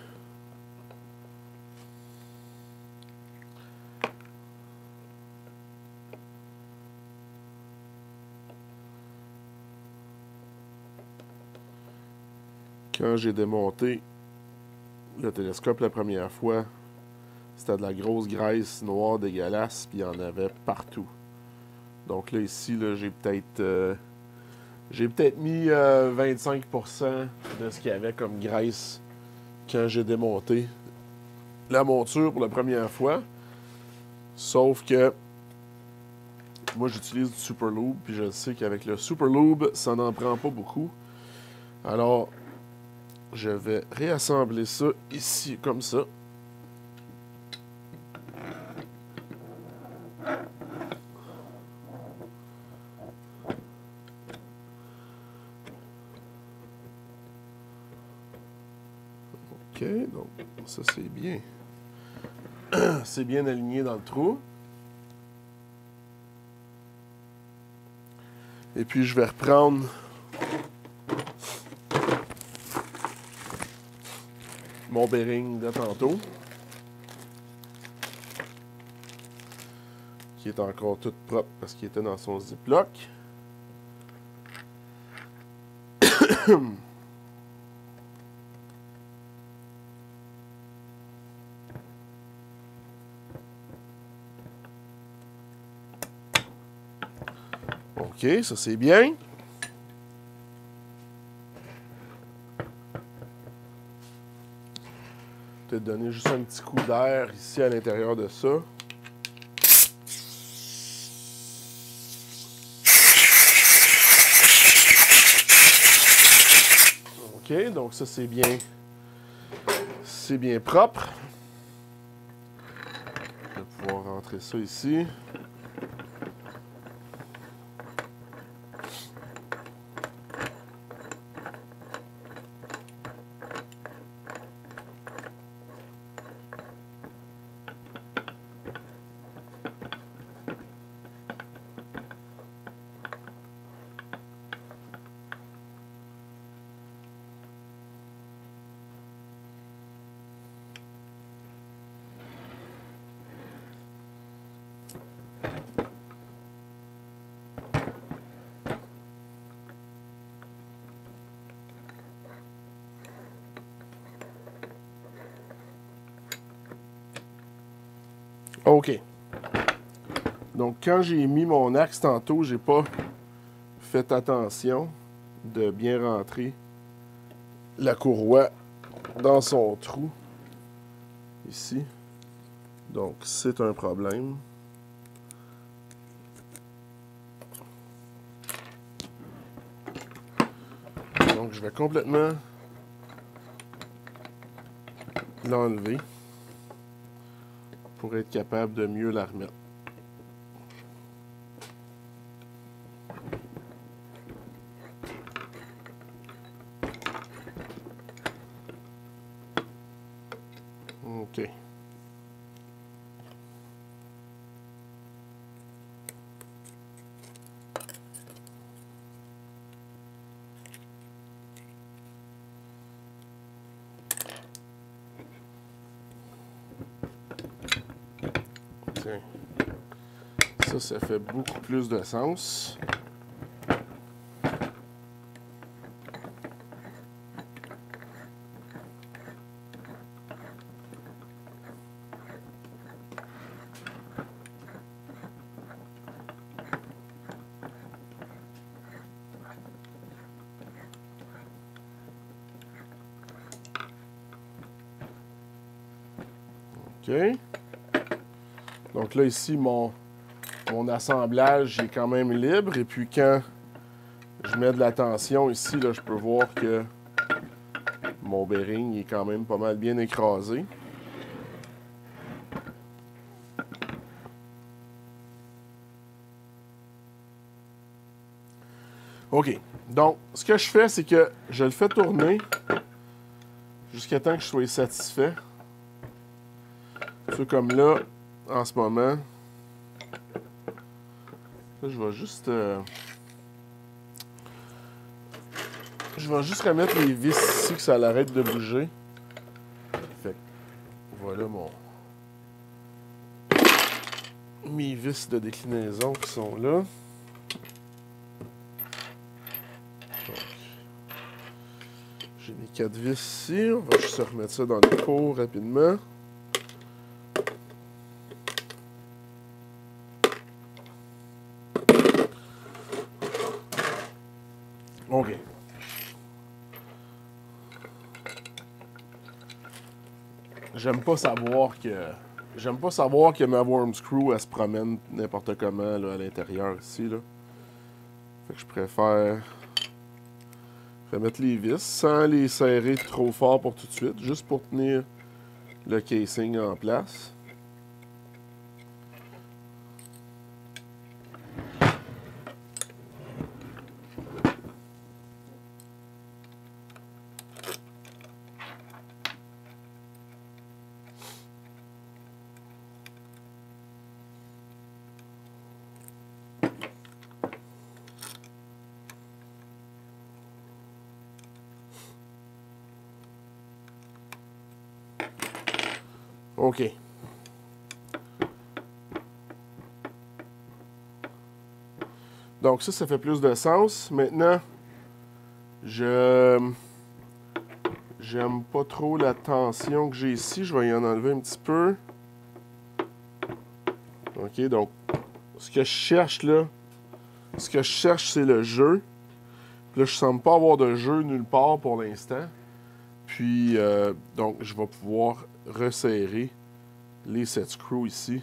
Quand j'ai démonté le télescope la première fois, c'était de la grosse graisse noire dégueulasse, puis il y en avait partout. Donc là, ici, là, j'ai peut-être mis 25% de ce qu'il y avait comme graisse quand j'ai démonté la monture pour la première fois. Sauf que moi, j'utilise du super lube, puis je sais qu'avec le super lube, ça n'en prend pas beaucoup. Alors, je vais réassembler ça ici, comme ça. OK, donc ça c'est bien. C'est bien aligné dans le trou. Et puis je vais reprendre mon bearing de tantôt, qui est encore tout propre parce qu'il était dans son ziploc. OK, ça c'est bien. vais donner juste un petit coup d'air ici à l'intérieur de ça. OK, donc ça c'est bien propre. Je vais pouvoir rentrer ça ici. OK. Donc, quand j'ai mis mon axe tantôt, j'ai pas fait attention de bien rentrer la courroie dans son trou ici. Donc, c'est un problème. Donc, je vais complètement l'enlever pour être capable de mieux la remettre. OK. Tiens. Ça fait beaucoup plus de sens. OK. Donc là, ici, mon assemblage est quand même libre. Et puis quand je mets de la tension ici, là, je peux voir que mon bearing est quand même pas mal bien écrasé. OK. Donc, ce que je fais, c'est que je le fais tourner jusqu'à temps que je sois satisfait. C'est comme là, en ce moment. Là, je vais juste remettre les vis ici, que ça arrête de bouger. Fait que voilà mes vis de déclinaison qui sont là. J'ai mes 4 vis ici. On va juste remettre ça dans le pot rapidement. OK. J'aime pas savoir que ma worm screw elle se promène n'importe comment là, à l'intérieur ici là. Fait que je préfère remettre les vis sans les serrer trop fort pour tout de suite, juste pour tenir le casing en place. OK. Donc ça fait plus de sens. Maintenant, j'aime pas trop la tension que j'ai ici. Je vais y en enlever un petit peu. OK, donc ce que je cherche là, c'est le jeu. Puis là, je ne semble pas avoir de jeu nulle part pour l'instant. Puis, donc, je vais pouvoir resserrer les 7 screws ici.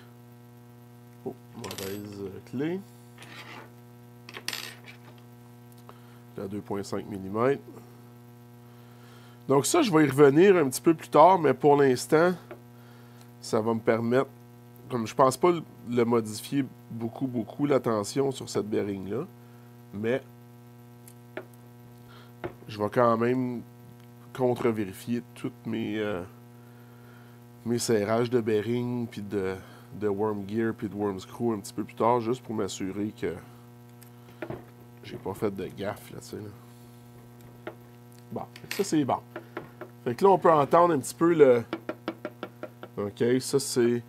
Oh, mauvaise clé. La 2,5 mm. Donc ça, je vais y revenir un petit peu plus tard, mais pour l'instant, ça va me permettre, comme je pense pas le modifier beaucoup la tension sur cette bearing-là, mais je vais quand même contre-vérifier tous mes serrages de bearing, puis de worm gear, puis de worm screw un petit peu plus tard, juste pour m'assurer que j'ai pas fait de gaffe là-dessus. Là. Bon, ça c'est bon. Fait que là, on peut entendre un petit peu le... OK, ça c'est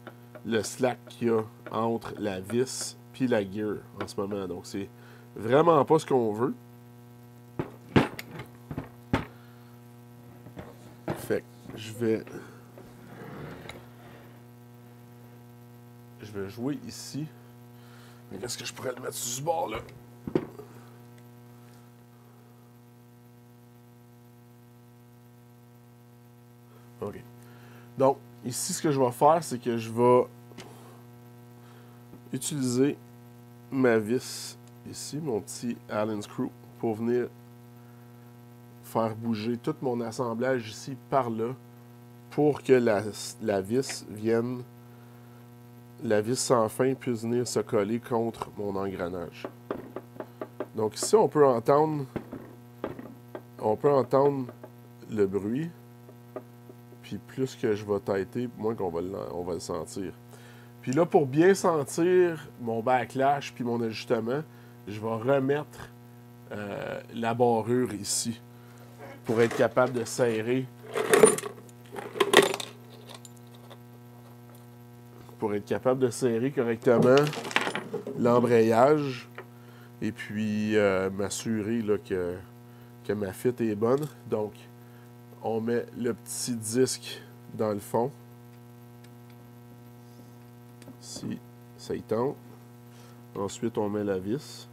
le slack qu'il y a entre la vis puis la gear en ce moment. Donc c'est vraiment pas ce qu'on veut. Fait que je vais jouer ici. Mais qu'est-ce que je pourrais le mettre sur ce bord-là? OK. Donc, ici, ce que je vais faire, c'est que je vais utiliser ma vis ici, mon petit Allen screw, pour venir faire bouger tout mon assemblage ici par là pour que la vis vienne, la vis sans fin puisse venir se coller contre mon engrenage. Donc ici, on peut entendre le bruit. Puis plus que je vais têter, moins qu'on va le sentir. Puis là, pour bien sentir mon backlash puis mon ajustement, je vais remettre la barrure ici pour être capable de serrer. Pour être capable de serrer correctement l'embrayage et puis m'assurer là, que ma fit est bonne. Donc, on met le petit disque dans le fond. Si ça y tente. Ensuite, on met la vis.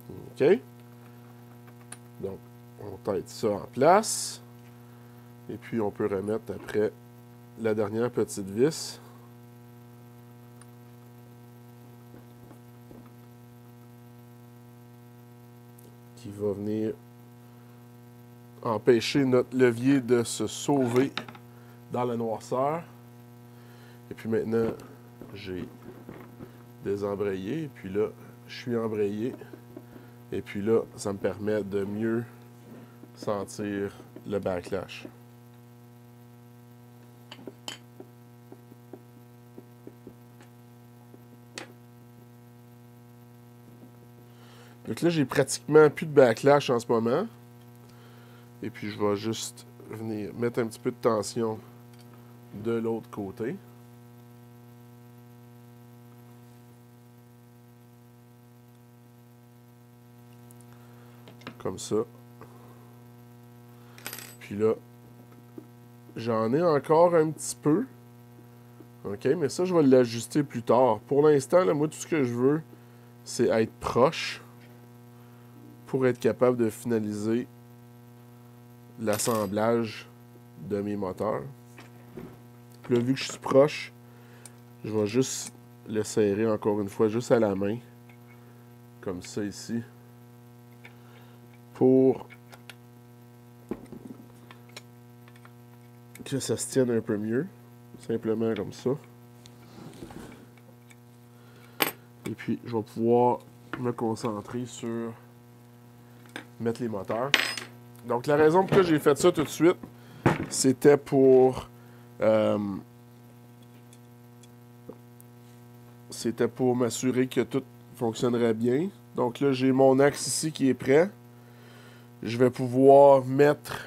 OK. Donc, on tête ça en place. Et puis, on peut remettre après la dernière petite vis. Qui va venir empêcher notre levier de se sauver dans la noirceur. Et puis maintenant, j'ai désembrayé. Et puis là, je suis embrayé. Et puis là, ça me permet de mieux sentir le backlash. Donc là, j'ai pratiquement plus de backlash en ce moment. Et puis, je vais juste venir mettre un petit peu de tension de l'autre côté. Comme ça. Puis là, j'en ai encore un petit peu. OK, mais ça, je vais l'ajuster plus tard. Pour l'instant, là, moi, tout ce que je veux, c'est être proche pour être capable de finaliser l'assemblage de mes moteurs. Puis là, vu que je suis proche, je vais juste le serrer encore une fois, juste à la main, comme ça ici, pour que ça se tienne un peu mieux, simplement comme ça. Et puis, je vais pouvoir me concentrer sur mettre les moteurs. Donc, la raison pour laquelle j'ai fait ça tout de suite, c'était pour m'assurer que tout fonctionnerait bien. Donc là, j'ai mon axe ici qui est prêt. Je vais pouvoir mettre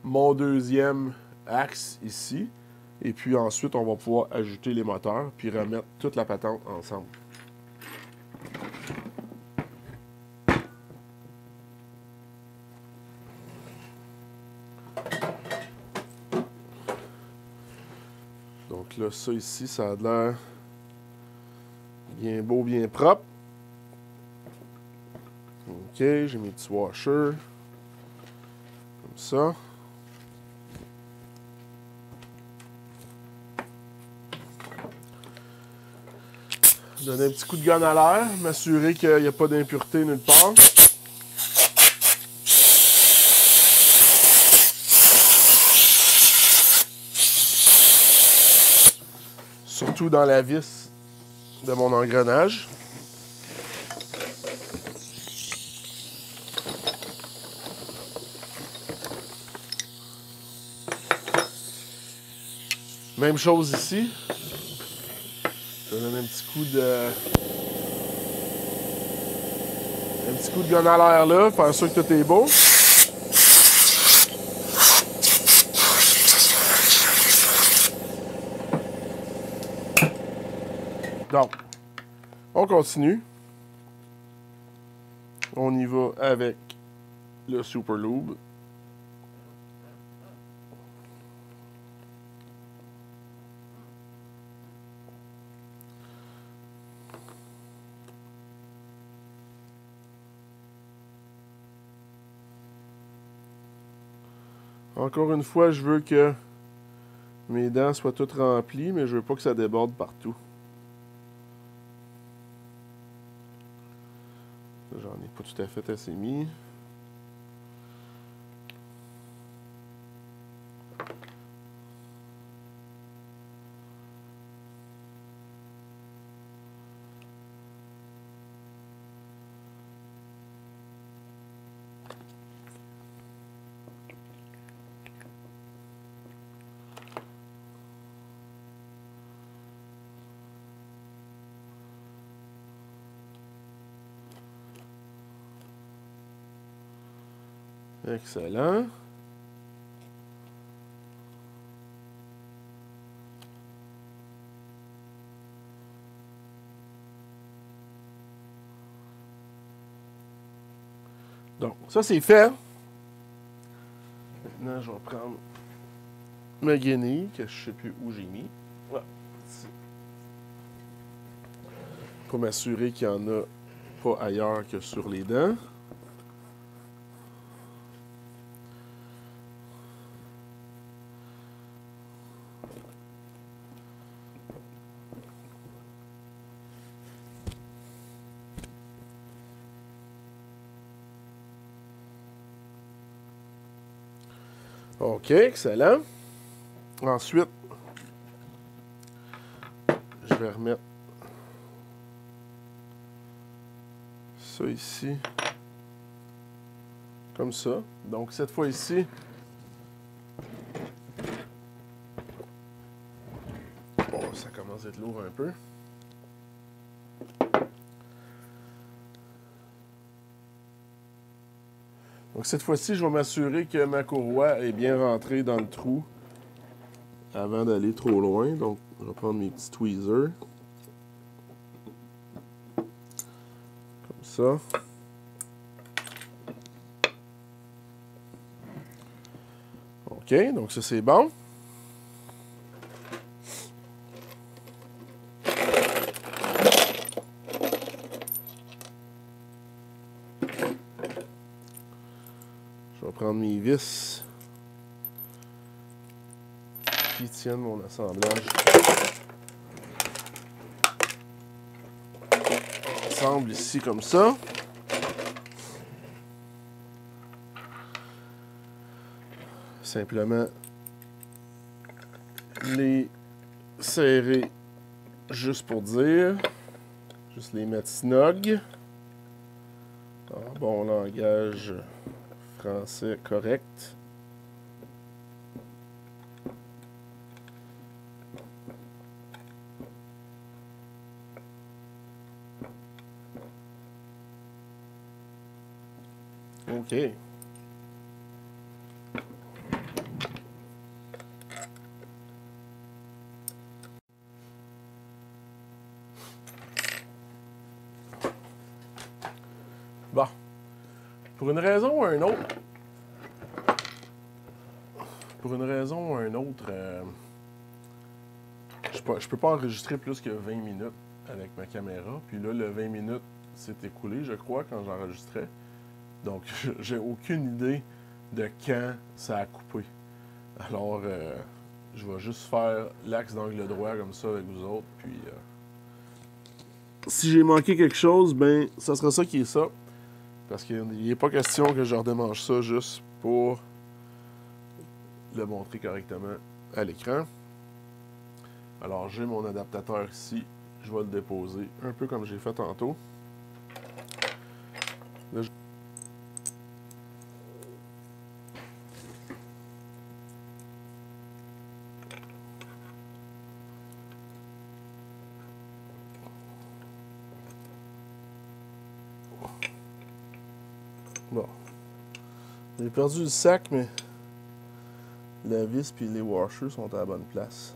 mon deuxième axe ici. Et puis ensuite, on va pouvoir ajouter les moteurs puis remettre toute la patente ensemble. Donc là, ça ici, ça a l'air bien beau, bien propre. OK, j'ai mes petits washers. ça. Donner un petit coup de gun à l'air, m'assurer qu'il n'y a pas d'impureté nulle part. Surtout dans la vis de mon engrenage. Même chose ici. Je donne un petit coup de... Un petit coup de gun à l'air là, faire sûr que tout est beau. Donc, on continue. On y va avec le Super Lube. Encore une fois, je veux que mes dents soient toutes remplies, mais je veux pas que ça déborde partout. J'en ai pas tout à fait assez mis. Excellent. Donc, ça c'est fait. Maintenant, je vais prendre ma guenille, que je ne sais plus où j'ai mis. Voilà. Pour m'assurer qu'il n'y en a pas ailleurs que sur les dents. OK, excellent. Ensuite, je vais remettre ça ici, comme ça. Donc, cette fois ici, bon, ça commence à être lourd un peu. Donc, cette fois-ci, je vais m'assurer que ma courroie est bien rentrée dans le trou avant d'aller trop loin. Donc, je vais prendre mes petits tweezers. Comme ça. OK, donc ça, c'est bon. Je vais prendre mes vis qui tiennent mon assemblage ensemble ici comme ça. Simplement les serrer juste pour dire. Juste les mettre snug. En bon langage français correct. OK. Bon. Pour une raison ou une autre, je peux pas enregistrer plus que 20 minutes avec ma caméra. Puis là, le 20 minutes s'est écoulé, je crois, quand j'enregistrais. Donc, j'ai aucune idée de quand ça a coupé. Alors, je vais juste faire l'axe d'angle droit comme ça avec vous autres. Puis, si j'ai manqué quelque chose, ben, ça sera ça qui est ça. Parce qu'il n'est pas question que je redémange ça juste pour le montrer correctement à l'écran. Alors, j'ai mon adaptateur ici. Je vais le déposer un peu comme j'ai fait tantôt. Là, bon. J'ai perdu le sac, mais la vis et les washers sont à la bonne place.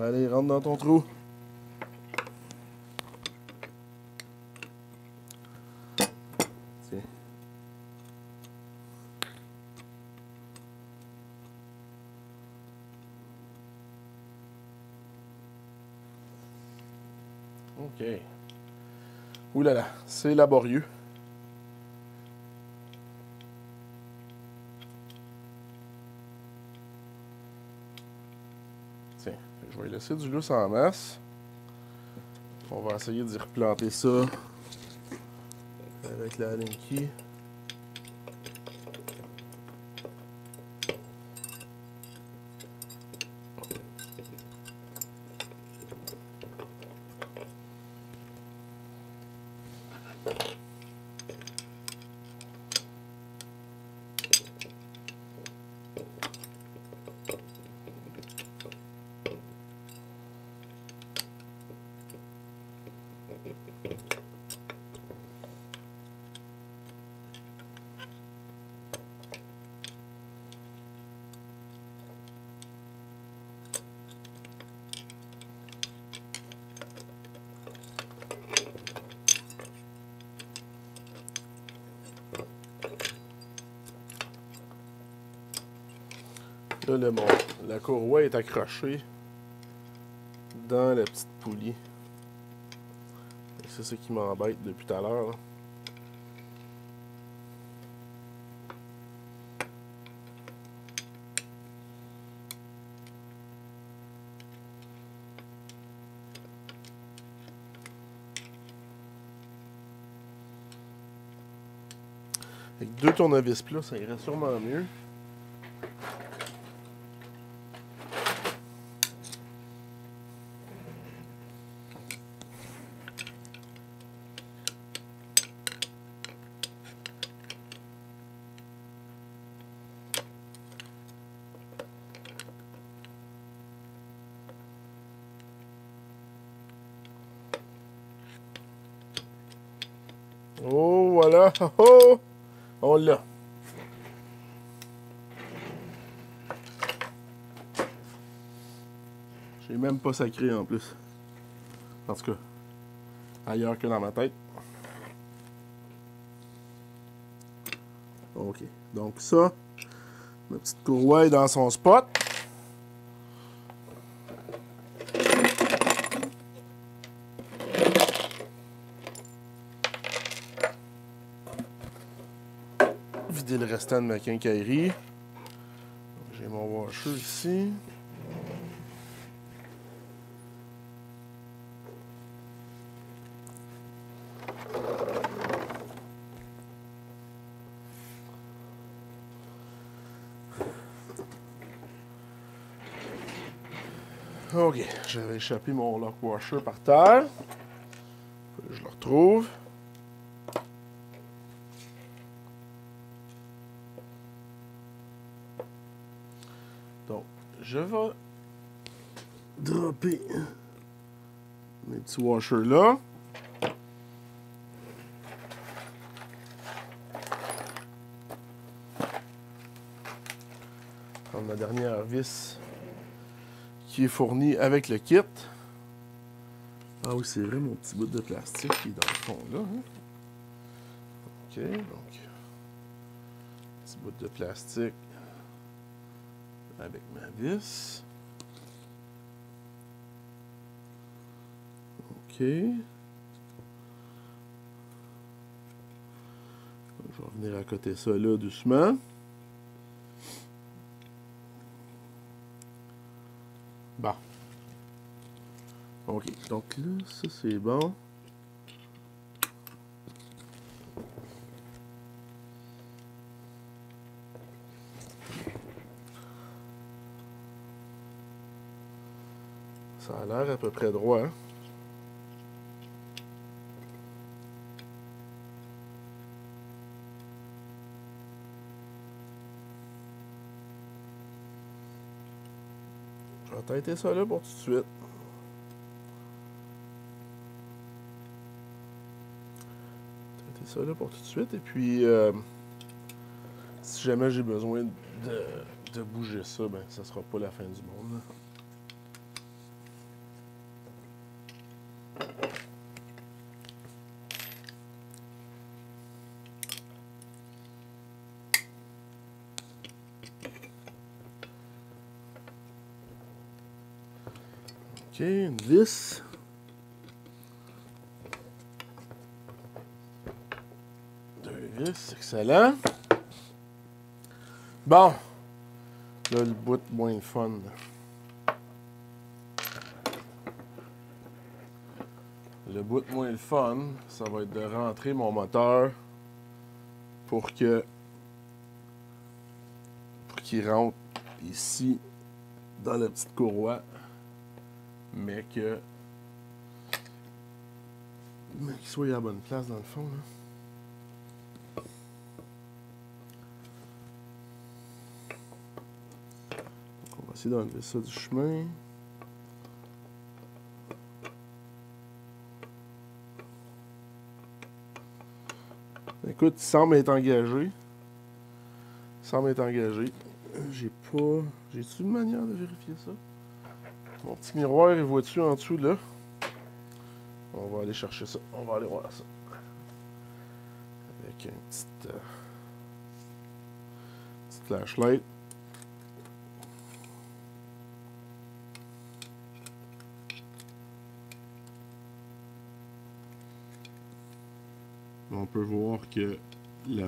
Allez, rentre dans ton trou. Tiens. OK. Ouh là là, c'est laborieux. Tiens, je vais laisser du lousse en masse. On va essayer d'y replanter ça avec la Allen key. Là, la courroie est accrochée dans la petite poulie. C'est ça qui m'embête depuis tout à l'heure. Avec 2 tournevis plats, ça irait sûrement mieux. Oh, voilà! Oh! On l'a! J'ai même pas sacré en plus. En tout cas, ailleurs que dans ma tête. OK. Donc ça, ma petite courroie est dans son spot. Vider le restant de ma quincaillerie. J'ai mon washer ici. OK, j'avais échappé mon lock washer par terre. Je le retrouve. Donc, je vais dropper mes petits washers là. Prendre la dernière vis qui est fournie avec le kit. Ah oui, c'est vrai, mon petit bout de plastique qui est dans le fond là. Hein? OK, donc, petit bout de plastique avec ma vis. OK. Je vais venir à côté ça là doucement. Bon. OK. Donc là, ça c'est bon. Ça a l'air à peu près droit. Hein? Je vais tâter ça là pour tout de suite. Tâter ça là pour tout de suite. Et puis, si jamais j'ai besoin de bouger ça, ben ça sera pas la fin du monde. Là. OK, une vis. Deux vis, excellent. Bon. Là, le bout moins fun. Le bout moins le fun, ça va être de rentrer mon moteur pour qu'il rentre ici dans la petite courroie, mais qu'il soit à la bonne place dans le fond. Là. Donc, on va essayer d'enlever ça du chemin. Écoute, il semble être engagé. J'ai-tu une manière de vérifier ça? Mon petit miroir, il voit-tu en dessous, là? On va aller chercher ça. On va aller voir ça. Avec une petite flashlight. On peut voir que la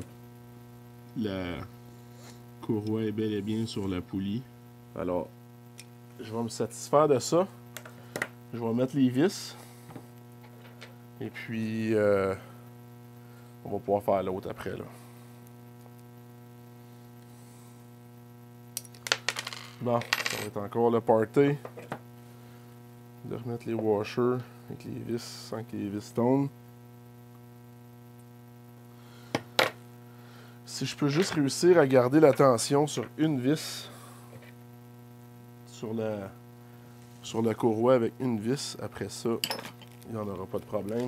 courroie est bel et bien sur la poulie. Alors, je vais me satisfaire de ça. Je vais mettre les vis. Et puis, on va pouvoir faire l'autre après. Là. Bon, ça va être encore le party. De remettre les washers avec les vis sans que les vis tombent. Si je peux juste réussir à garder la tension sur une vis, sur la courroie avec une vis, après ça, il n'y en aura pas de problème.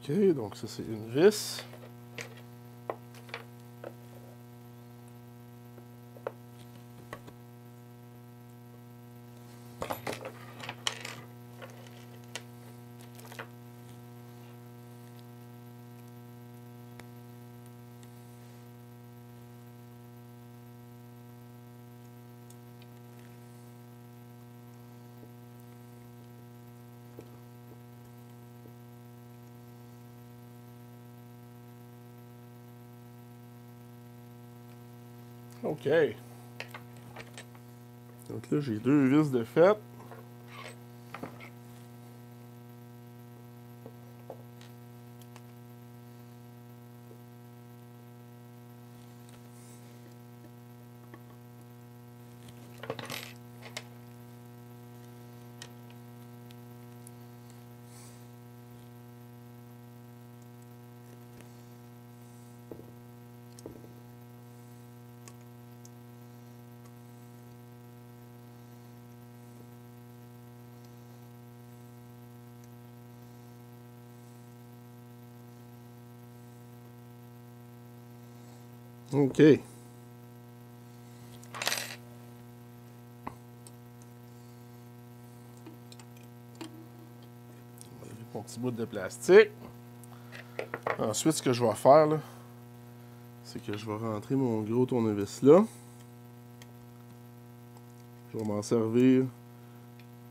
OK, donc ça c'est une vis. OK. Donc là, j'ai deux vis de fait. OK. son petit bout de plastique. Ensuite, ce que je vais faire, là, c'est que je vais rentrer mon gros tournevis là. Je vais m'en servir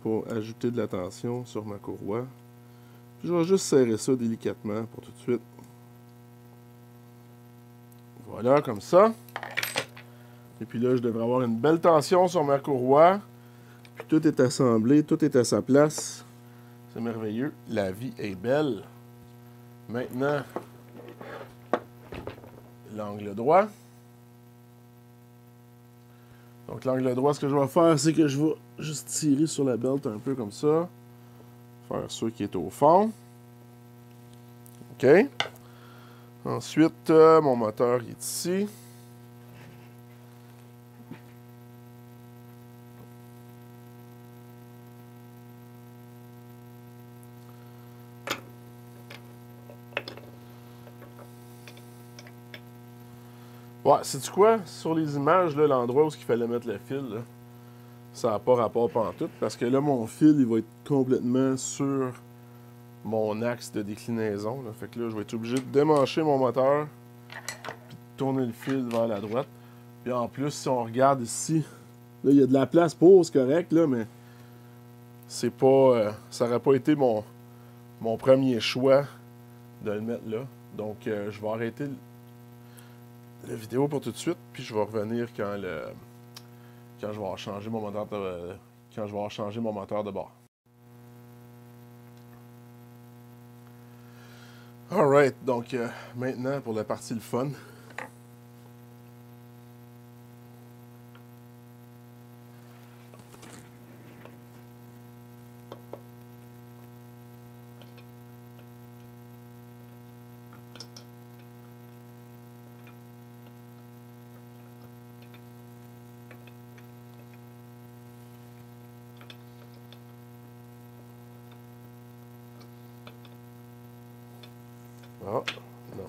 pour ajouter de la tension sur ma courroie. Puis je vais juste serrer ça délicatement pour tout de suite. Voilà, comme ça. Et puis là, je devrais avoir une belle tension sur ma courroie. Puis tout est assemblé, tout est à sa place. C'est merveilleux. La vie est belle. Maintenant, l'angle droit. Donc l'angle droit, ce que je vais faire, c'est que je vais juste tirer sur la belt un peu comme ça. Faire sûr qu'il est au fond. OK. Ensuite, mon moteur est ici. Ouais, sais-tu quoi? Sur les images, l'endroit où il fallait mettre le fil, là, ça n'a pas rapport pantoute, parce que là, mon fil, il va être complètement sur mon axe de déclinaison. Là. Fait que là, je vais être obligé de démancher mon moteur, puis de tourner le fil vers la droite. Puis en plus, si on regarde ici, là, il y a de la place pour, c'est correct, là, mais c'est pas... ça n'aurait pas été mon premier choix de le mettre là. Donc, je vais arrêter la vidéo pour tout de suite, puis je vais revenir quand je vais avoir changé mon moteur de bord. Alright, donc maintenant pour la partie le fun. Ah, non.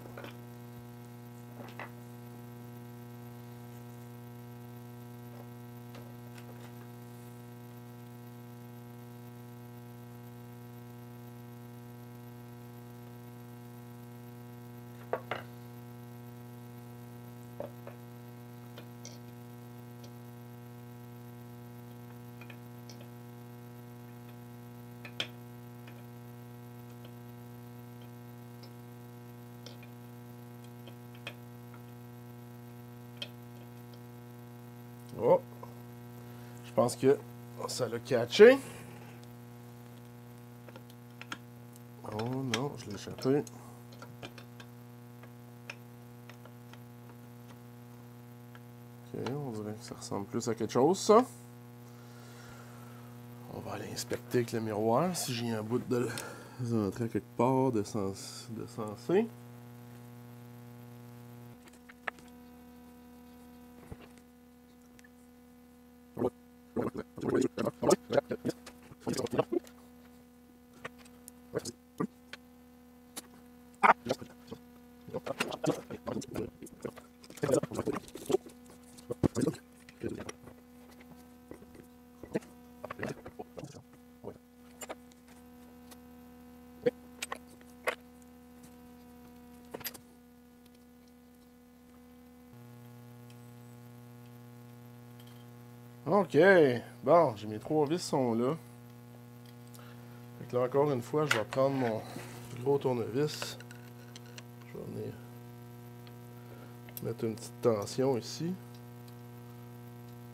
Oh, je pense que ça l'a catché. Oh non, je l'ai échappé. Ok, on dirait que ça ressemble plus à quelque chose, ça. On va aller inspecter avec le miroir si j'ai un bout de l'entrée quelque part de sensé. OK. Bon, j'ai mes 3 vis sont là. Fait que là, encore une fois, je vais prendre mon gros tournevis. Je vais venir mettre une petite tension ici.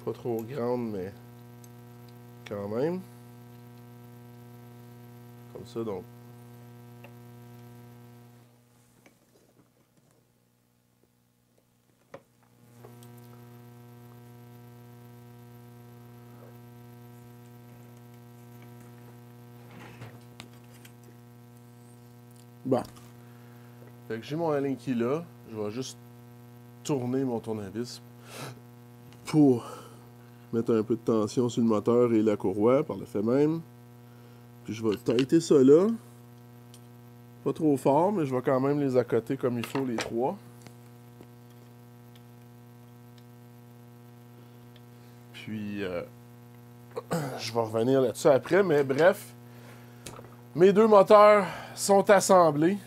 Pas trop grande, mais quand même. Comme ça, donc. Bon. Fait que j'ai mon Allen-key là. Je vais juste tourner mon tournevis pour mettre un peu de tension sur le moteur et la courroie par le fait même. Puis je vais tighter ça là. Pas trop fort, mais je vais quand même les accoter comme il faut les 3. Puis je vais revenir là-dessus après, mais bref. Mes deux moteurs sont assemblés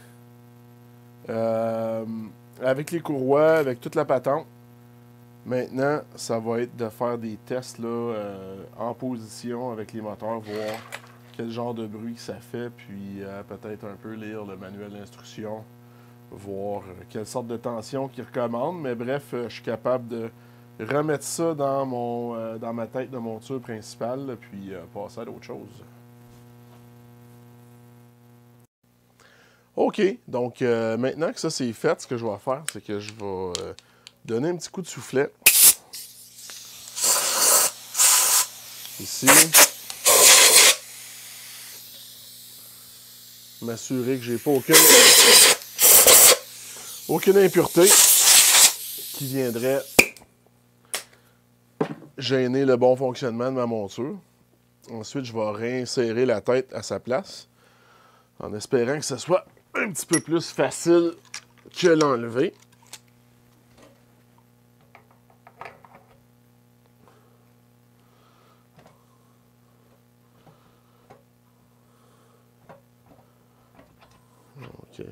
avec les courroies, avec toute la patente. Maintenant, ça va être de faire des tests là, en position avec les moteurs, voir quel genre de bruit ça fait, puis peut-être un peu lire le manuel d'instruction, voir quelle sorte de tension qu'il recommande. Mais bref, je suis capable de remettre ça dans ma tête de monture principale, là, puis passer à d'autres choses. OK, donc maintenant que ça c'est fait, ce que je vais faire, c'est que je vais donner un petit coup de soufflet. Ici. M'assurer que j'ai pas aucune impureté qui viendrait gêner le bon fonctionnement de ma monture. Ensuite, je vais réinsérer la tête à sa place en espérant que ce soit un petit peu plus facile que l'enlever. OK.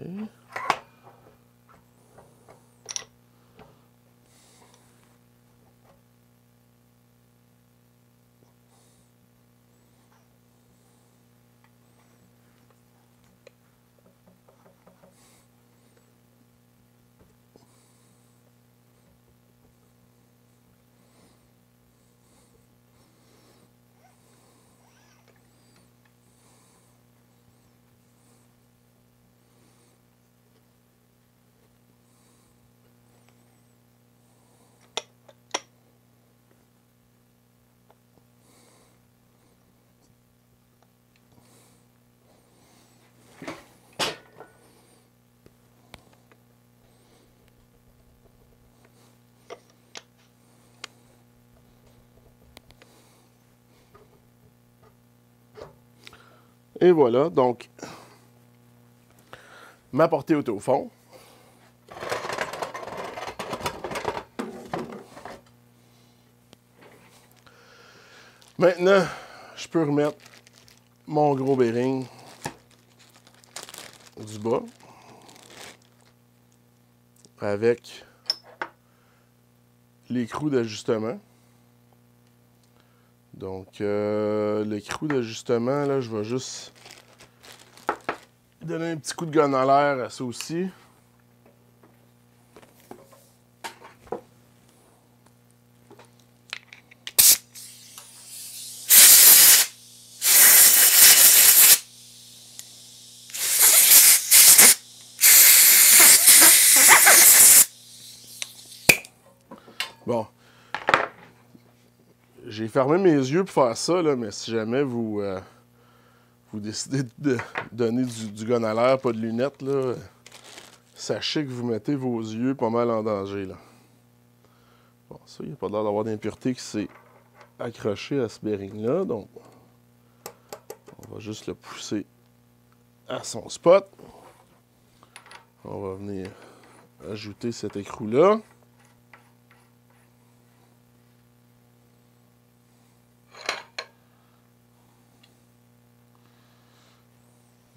Et voilà, donc, ma portée est au fond. Maintenant, je peux remettre mon gros bearing du bas avec l'écrou d'ajustement. Donc, l'écrou d'ajustement, là, je vais juste donner un petit coup de gun à l'air à ça aussi. Bon. J'ai fermé mes yeux pour faire ça, là, mais si jamais vous décidez de donner du gun à l'air, pas de lunettes, là, sachez que vous mettez vos yeux pas mal en danger. Là. Bon, ça, il n'y a pas l'air d'avoir d'impureté qui s'est accroché à ce bearing-là, donc on va juste le pousser à son spot. On va venir ajouter cet écrou-là.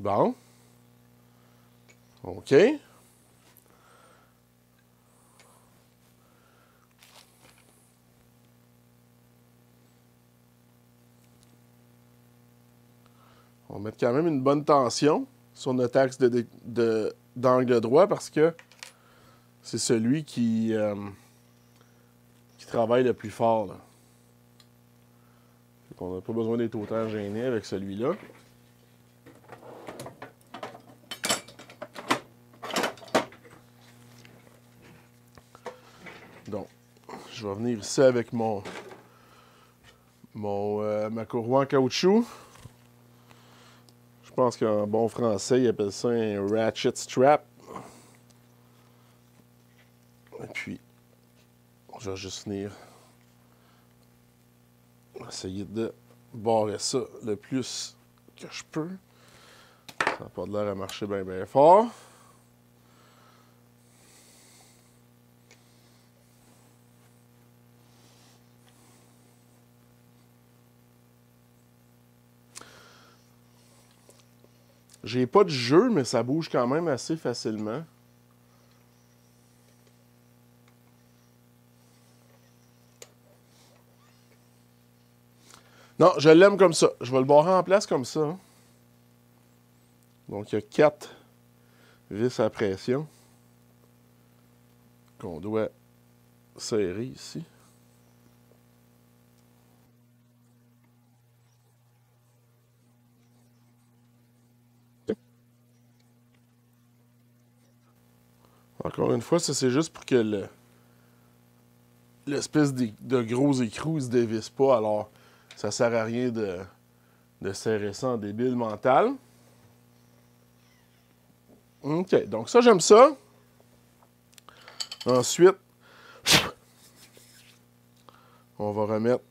Bon. OK. On va mettre quand même une bonne tension sur notre axe d'angle droit parce que c'est celui qui travaille le plus fort. Là. On n'a pas besoin d'être autant gêné avec celui-là. Donc, je vais venir ici avec ma courroie en caoutchouc. Je pense qu'en bon français, ils appellent ça un ratchet strap. Et puis, je vais juste venir essayer de barrer ça le plus que je peux. Ça n'a pas l'air à marcher bien fort. J'ai pas de jeu, mais ça bouge quand même assez facilement. Non, je l'aime comme ça. Je vais le barrer en place comme ça. Hein. Donc, il y a 4 vis à pression qu'on doit serrer ici. Encore une fois, ça c'est juste pour que l'espèce de gros écrou ne se dévisse pas. Alors, ça sert à rien de serrer ça en débile mental. OK, donc ça, j'aime ça. Ensuite, on va remettre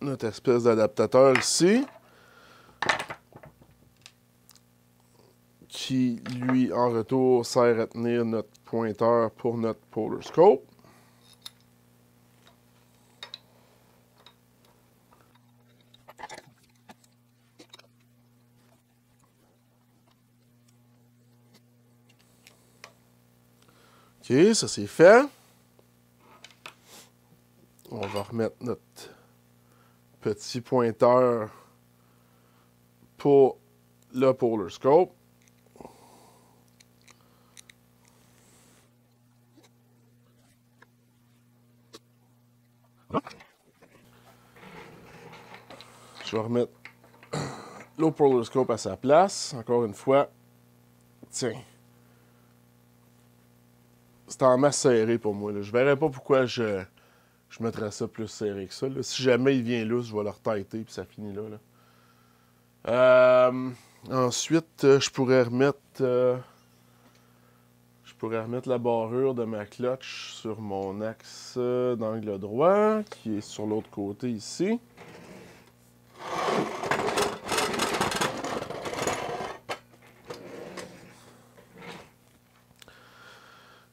notre espèce d'adaptateur ici. Qui, lui, en retour, sert à tenir notre pointeur pour notre Polar Scope. OK, ça c'est fait. On va remettre notre petit pointeur pour le Polar Scope. Je vais remettre le Polar Scope à sa place. Encore une fois, tiens. C'est en masse serré pour moi. Là. Je verrais pas pourquoi je mettrais ça plus serré que ça. Là. Si jamais il vient lousse, je vais le retailler puis ça finit là. Ensuite, je pourrais remettre la barrure de ma clutch sur mon axe d'angle droit, qui est sur l'autre côté ici.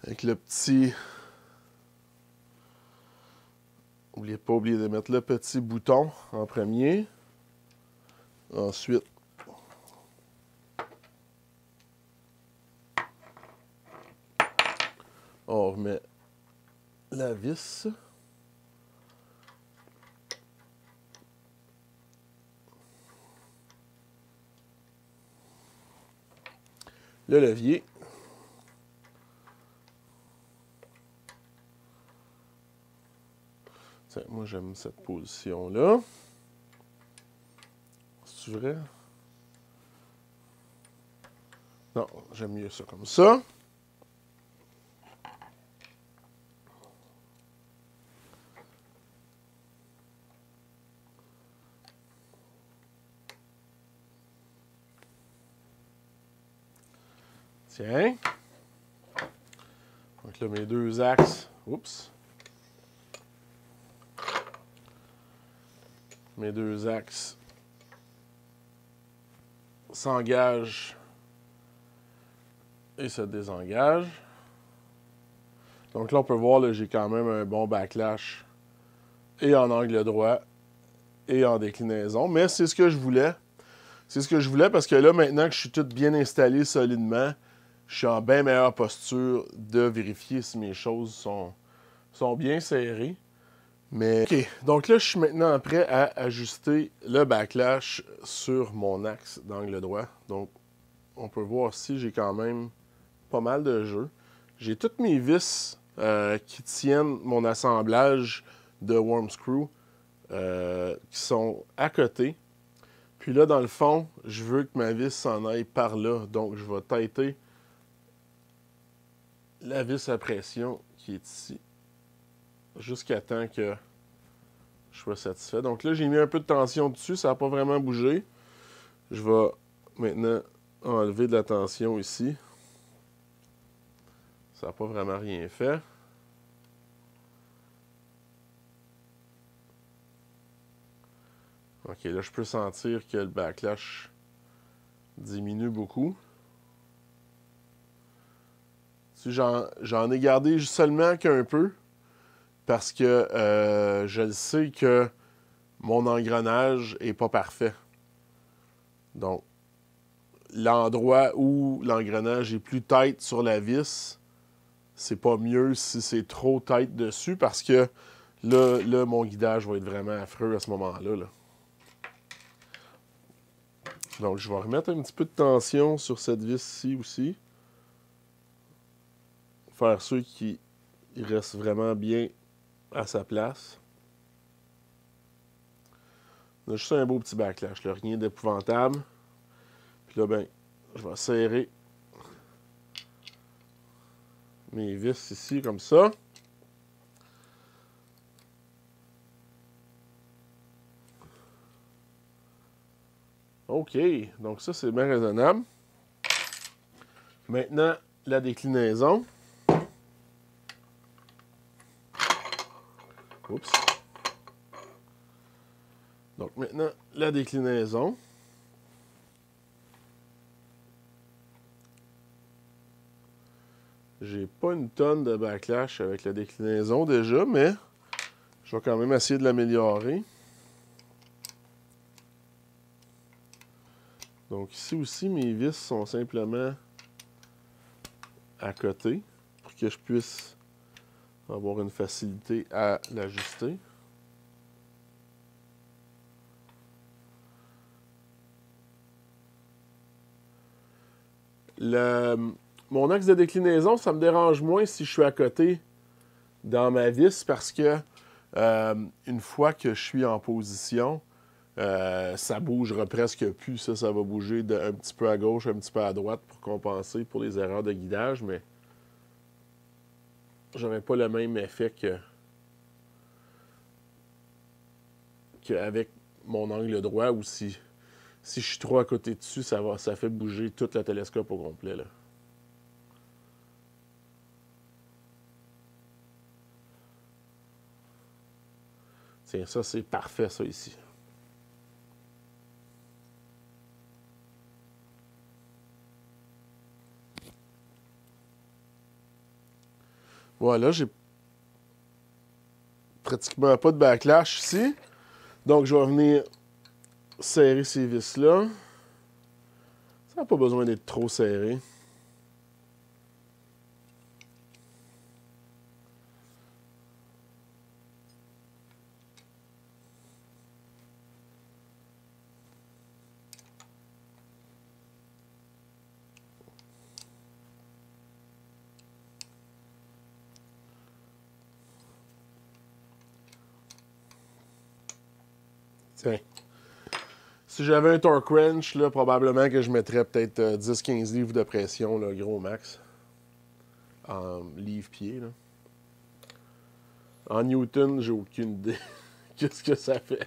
Avec le petit... N'oubliez pas de mettre le petit bouton en premier. Ensuite, on remet la vis. Le levier. Tiens, moi j'aime cette position-là. C'est vrai? Non, j'aime mieux ça comme ça. Tiens. Donc là, mes deux axes. Oups. Mes deux axes s'engagent et se désengagent. Donc là, on peut voir, j'ai quand même un bon backlash et en angle droit et en déclinaison. Mais c'est ce que je voulais. C'est ce que je voulais parce que là, maintenant que je suis tout bien installé solidement, je suis en bien meilleure posture de vérifier si mes choses sont bien serrées. Mais OK, donc là, je suis maintenant prêt à ajuster le backlash sur mon axe d'angle droit. Donc, on peut voir ici, j'ai quand même pas mal de jeu. J'ai toutes mes vis qui tiennent mon assemblage de worm screw qui sont à côté. Puis là, dans le fond, je veux que ma vis s'en aille par là. Donc, je vais têter la vis à pression qui est ici. Jusqu'à temps que je sois satisfait. Donc là, j'ai mis un peu de tension dessus. Ça n'a pas vraiment bougé. Je vais maintenant enlever de la tension ici. Ça n'a pas vraiment rien fait. OK, là, je peux sentir que le backlash diminue beaucoup. J'en ai gardé seulement qu'un peu parce que je le sais que mon engrenage n'est pas parfait. Donc, l'endroit où l'engrenage est plus tight sur la vis, c'est pas mieux si c'est trop tight dessus parce que là, mon guidage va être vraiment affreux à ce moment-là. Là. Donc, je vais remettre un petit peu de tension sur cette vis-ci aussi. Faire sûr qu'il reste vraiment bien à sa place. On a juste un beau petit backlash, là, rien d'épouvantable. Puis là, ben, je vais serrer mes vis ici comme ça. OK, donc ça, c'est bien raisonnable. Maintenant, la déclinaison. Oups. Donc maintenant, la déclinaison. J'ai pas une tonne de backlash avec la déclinaison déjà, mais je vais quand même essayer de l'améliorer. Donc ici aussi, mes vis sont simplement à côté pour que je puisse avoir une facilité à l'ajuster. Mon axe de déclinaison, ça me dérange moins si je suis à côté dans ma vis parce que une fois que je suis en position, ça bougera presque plus. Ça va bouger un petit peu à gauche, un petit peu à droite pour compenser pour les erreurs de guidage, mais j'aurais pas le même effet qu'avec mon angle droit ou si je suis trop à côté dessus, ça fait bouger tout le télescope au complet. Là. Tiens, ça, c'est parfait, ça, ici. Voilà, j'ai pratiquement pas de backlash ici. Donc, je vais venir serrer ces vis-là. Ça n'a pas besoin d'être trop serré. Tiens. Si j'avais un torque wrench, là, probablement que je mettrais peut-être 10-15 livres de pression, là, gros max. En livre-pied. En Newton, j'ai aucune idée. Qu'est-ce que ça fait?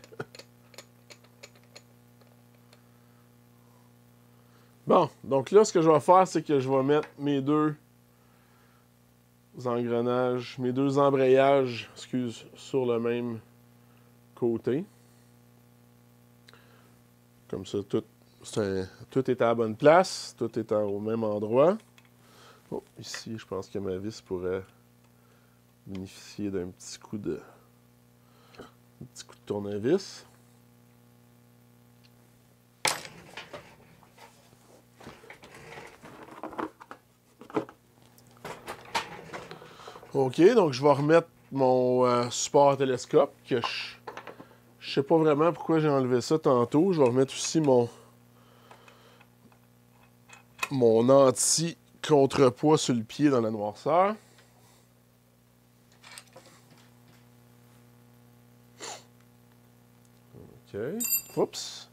Bon, donc là, ce que je vais faire, c'est que je vais mettre mes deux engrenages, mes deux embrayages, sur le même côté. Comme ça, tout est à la bonne place, tout est au même endroit. Oh, ici, je pense que ma vis pourrait bénéficier d'un petit coup de tournevis. OK, donc je vais remettre mon support télescope que je sais pas vraiment pourquoi j'ai enlevé ça tantôt. Je vais remettre aussi mon anti-contrepoids sur le pied dans la noirceur. OK. Oups.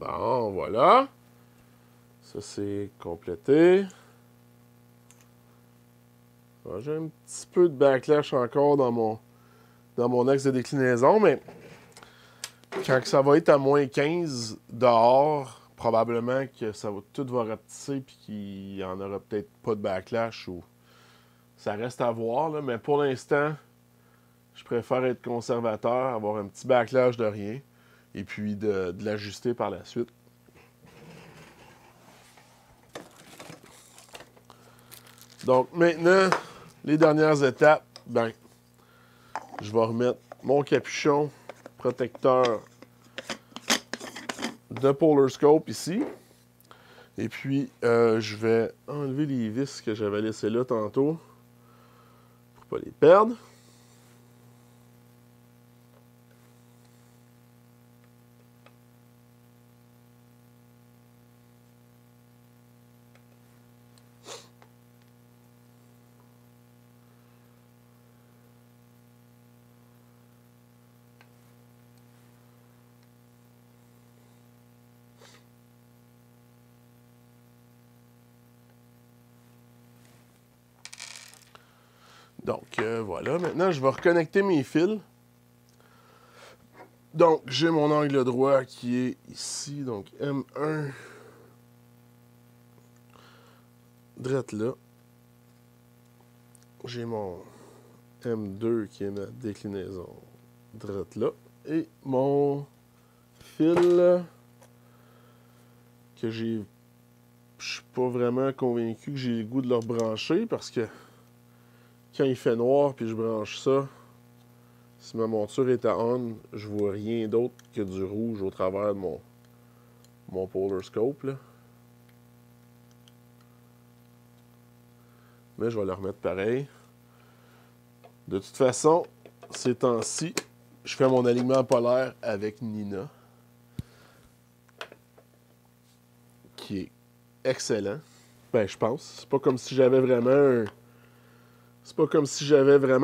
Bon, voilà. Ça, c'est complété. J'ai un petit peu de backlash encore dans mon axe de déclinaison, mais quand ça va être à moins 15 dehors, probablement que tout va rapetisser et qu'il n'y en aura peut-être pas de backlash ou ça reste à voir, là, mais pour l'instant, je préfère être conservateur, avoir un petit backlash de rien et puis de l'ajuster par la suite. Donc maintenant, les dernières étapes, ben, je vais remettre mon capuchon protecteur de Polar Scope ici. Et puis, je vais enlever les vis que j'avais laissées là tantôt pour pas les perdre. Donc, voilà. Maintenant, je vais reconnecter mes fils. Donc, j'ai mon angle droit qui est ici. Donc, M1. Drette là. J'ai mon M2 qui est ma déclinaison. Drette là. Et mon fil que je suis pas vraiment convaincu que j'ai le goût de le rebrancher parce que quand il fait noir puis je branche ça, si ma monture est à on, je vois rien d'autre que du rouge au travers de mon Polar Scope, là. Mais je vais le remettre pareil. De toute façon, ces temps-ci, je fais mon alignement polaire avec Nina, qui est excellent. Ben, je pense. C'est pas comme si j'avais vraiment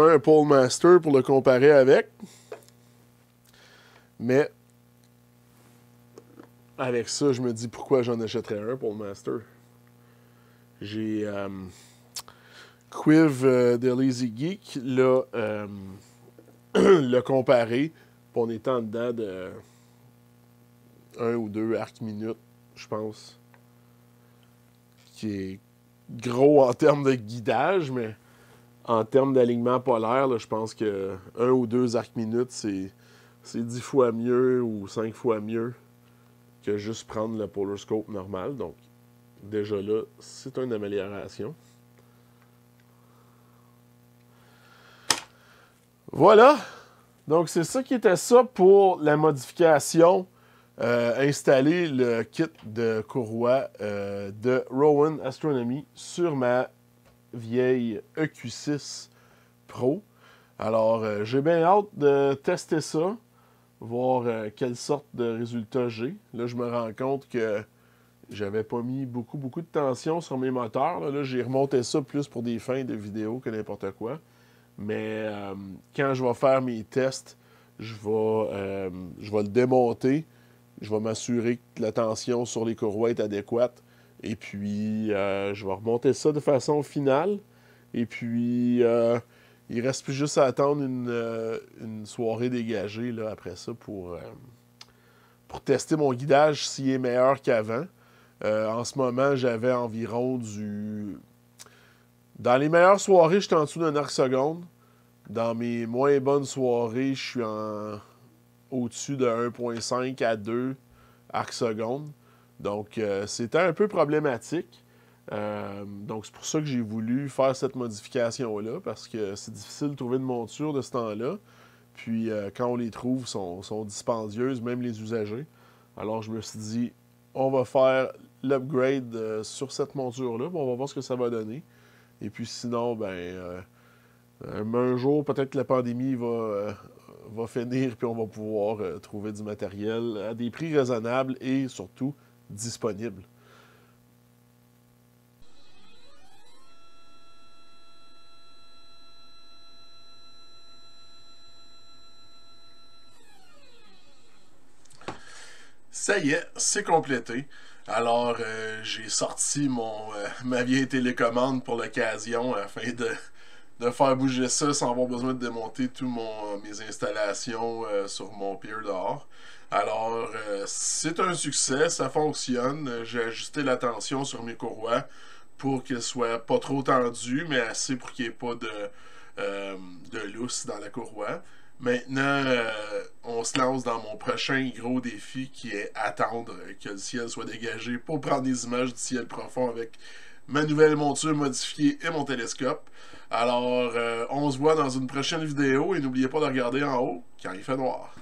un Pole Master pour le comparer avec. Mais avec ça, je me dis pourquoi j'en achèterais un Pole Master. J'ai Quiv de Lazy Geek l'a comparé. Puis on est en dedans de 1 ou 2 arcs minutes, je pense. Qui est gros en termes de guidage, mais en termes d'alignement polaire, là, je pense que 1 ou 2 arcs minutes, c'est 10 fois mieux ou 5 fois mieux que juste prendre le Polar Scope normal. Donc, déjà là, c'est une amélioration. Voilà. Donc, c'est ça qui était ça pour la modification. Installer le kit de courroie de Rowan Astronomy sur ma vieille EQ6 Pro. Alors, j'ai bien hâte de tester ça, voir quelle sorte de résultats j'ai. Là, je me rends compte que j'avais pas mis beaucoup de tension sur mes moteurs. Là, j'ai remonté ça plus pour des fins de vidéo que n'importe quoi. Mais quand je vais faire mes tests, je vais le démonter. Je vais m'assurer que la tension sur les courroies est adéquate. Et puis, je vais remonter ça de façon finale. Et puis, il reste plus juste à attendre une soirée dégagée là, après ça pour tester mon guidage s'il est meilleur qu'avant. En ce moment, j'avais environ Dans les meilleures soirées, j'étais en dessous d'un arc seconde. Dans mes moins bonnes soirées, je suis au-dessus de 1.5 à 2 arcs secondes. Donc, c'était un peu problématique. Donc, c'est pour ça que j'ai voulu faire cette modification-là, parce que c'est difficile de trouver une monture de ce temps-là. Puis, quand on les trouve, sont dispendieuses, même les usagers. Alors, je me suis dit, on va faire l'upgrade sur cette monture-là, on va voir ce que ça va donner. Et puis, sinon, un jour, peut-être que la pandémie va finir, puis on va pouvoir trouver du matériel à des prix raisonnables et surtout disponibles. Ça y est, c'est complété. Alors, j'ai sorti ma vieille télécommande pour l'occasion afin de faire bouger ça sans avoir besoin de démonter toutes mes installations sur mon pier dehors. Alors, c'est un succès, ça fonctionne. J'ai ajusté la tension sur mes courroies pour qu'elles soient pas trop tendues, mais assez pour qu'il n'y ait pas de lousse dans la courroie. Maintenant, on se lance dans mon prochain gros défi qui est attendre que le ciel soit dégagé pour prendre des images du ciel profond avec ma nouvelle monture modifiée et mon télescope. Alors, on se voit dans une prochaine vidéo et n'oubliez pas de regarder en haut quand il fait noir.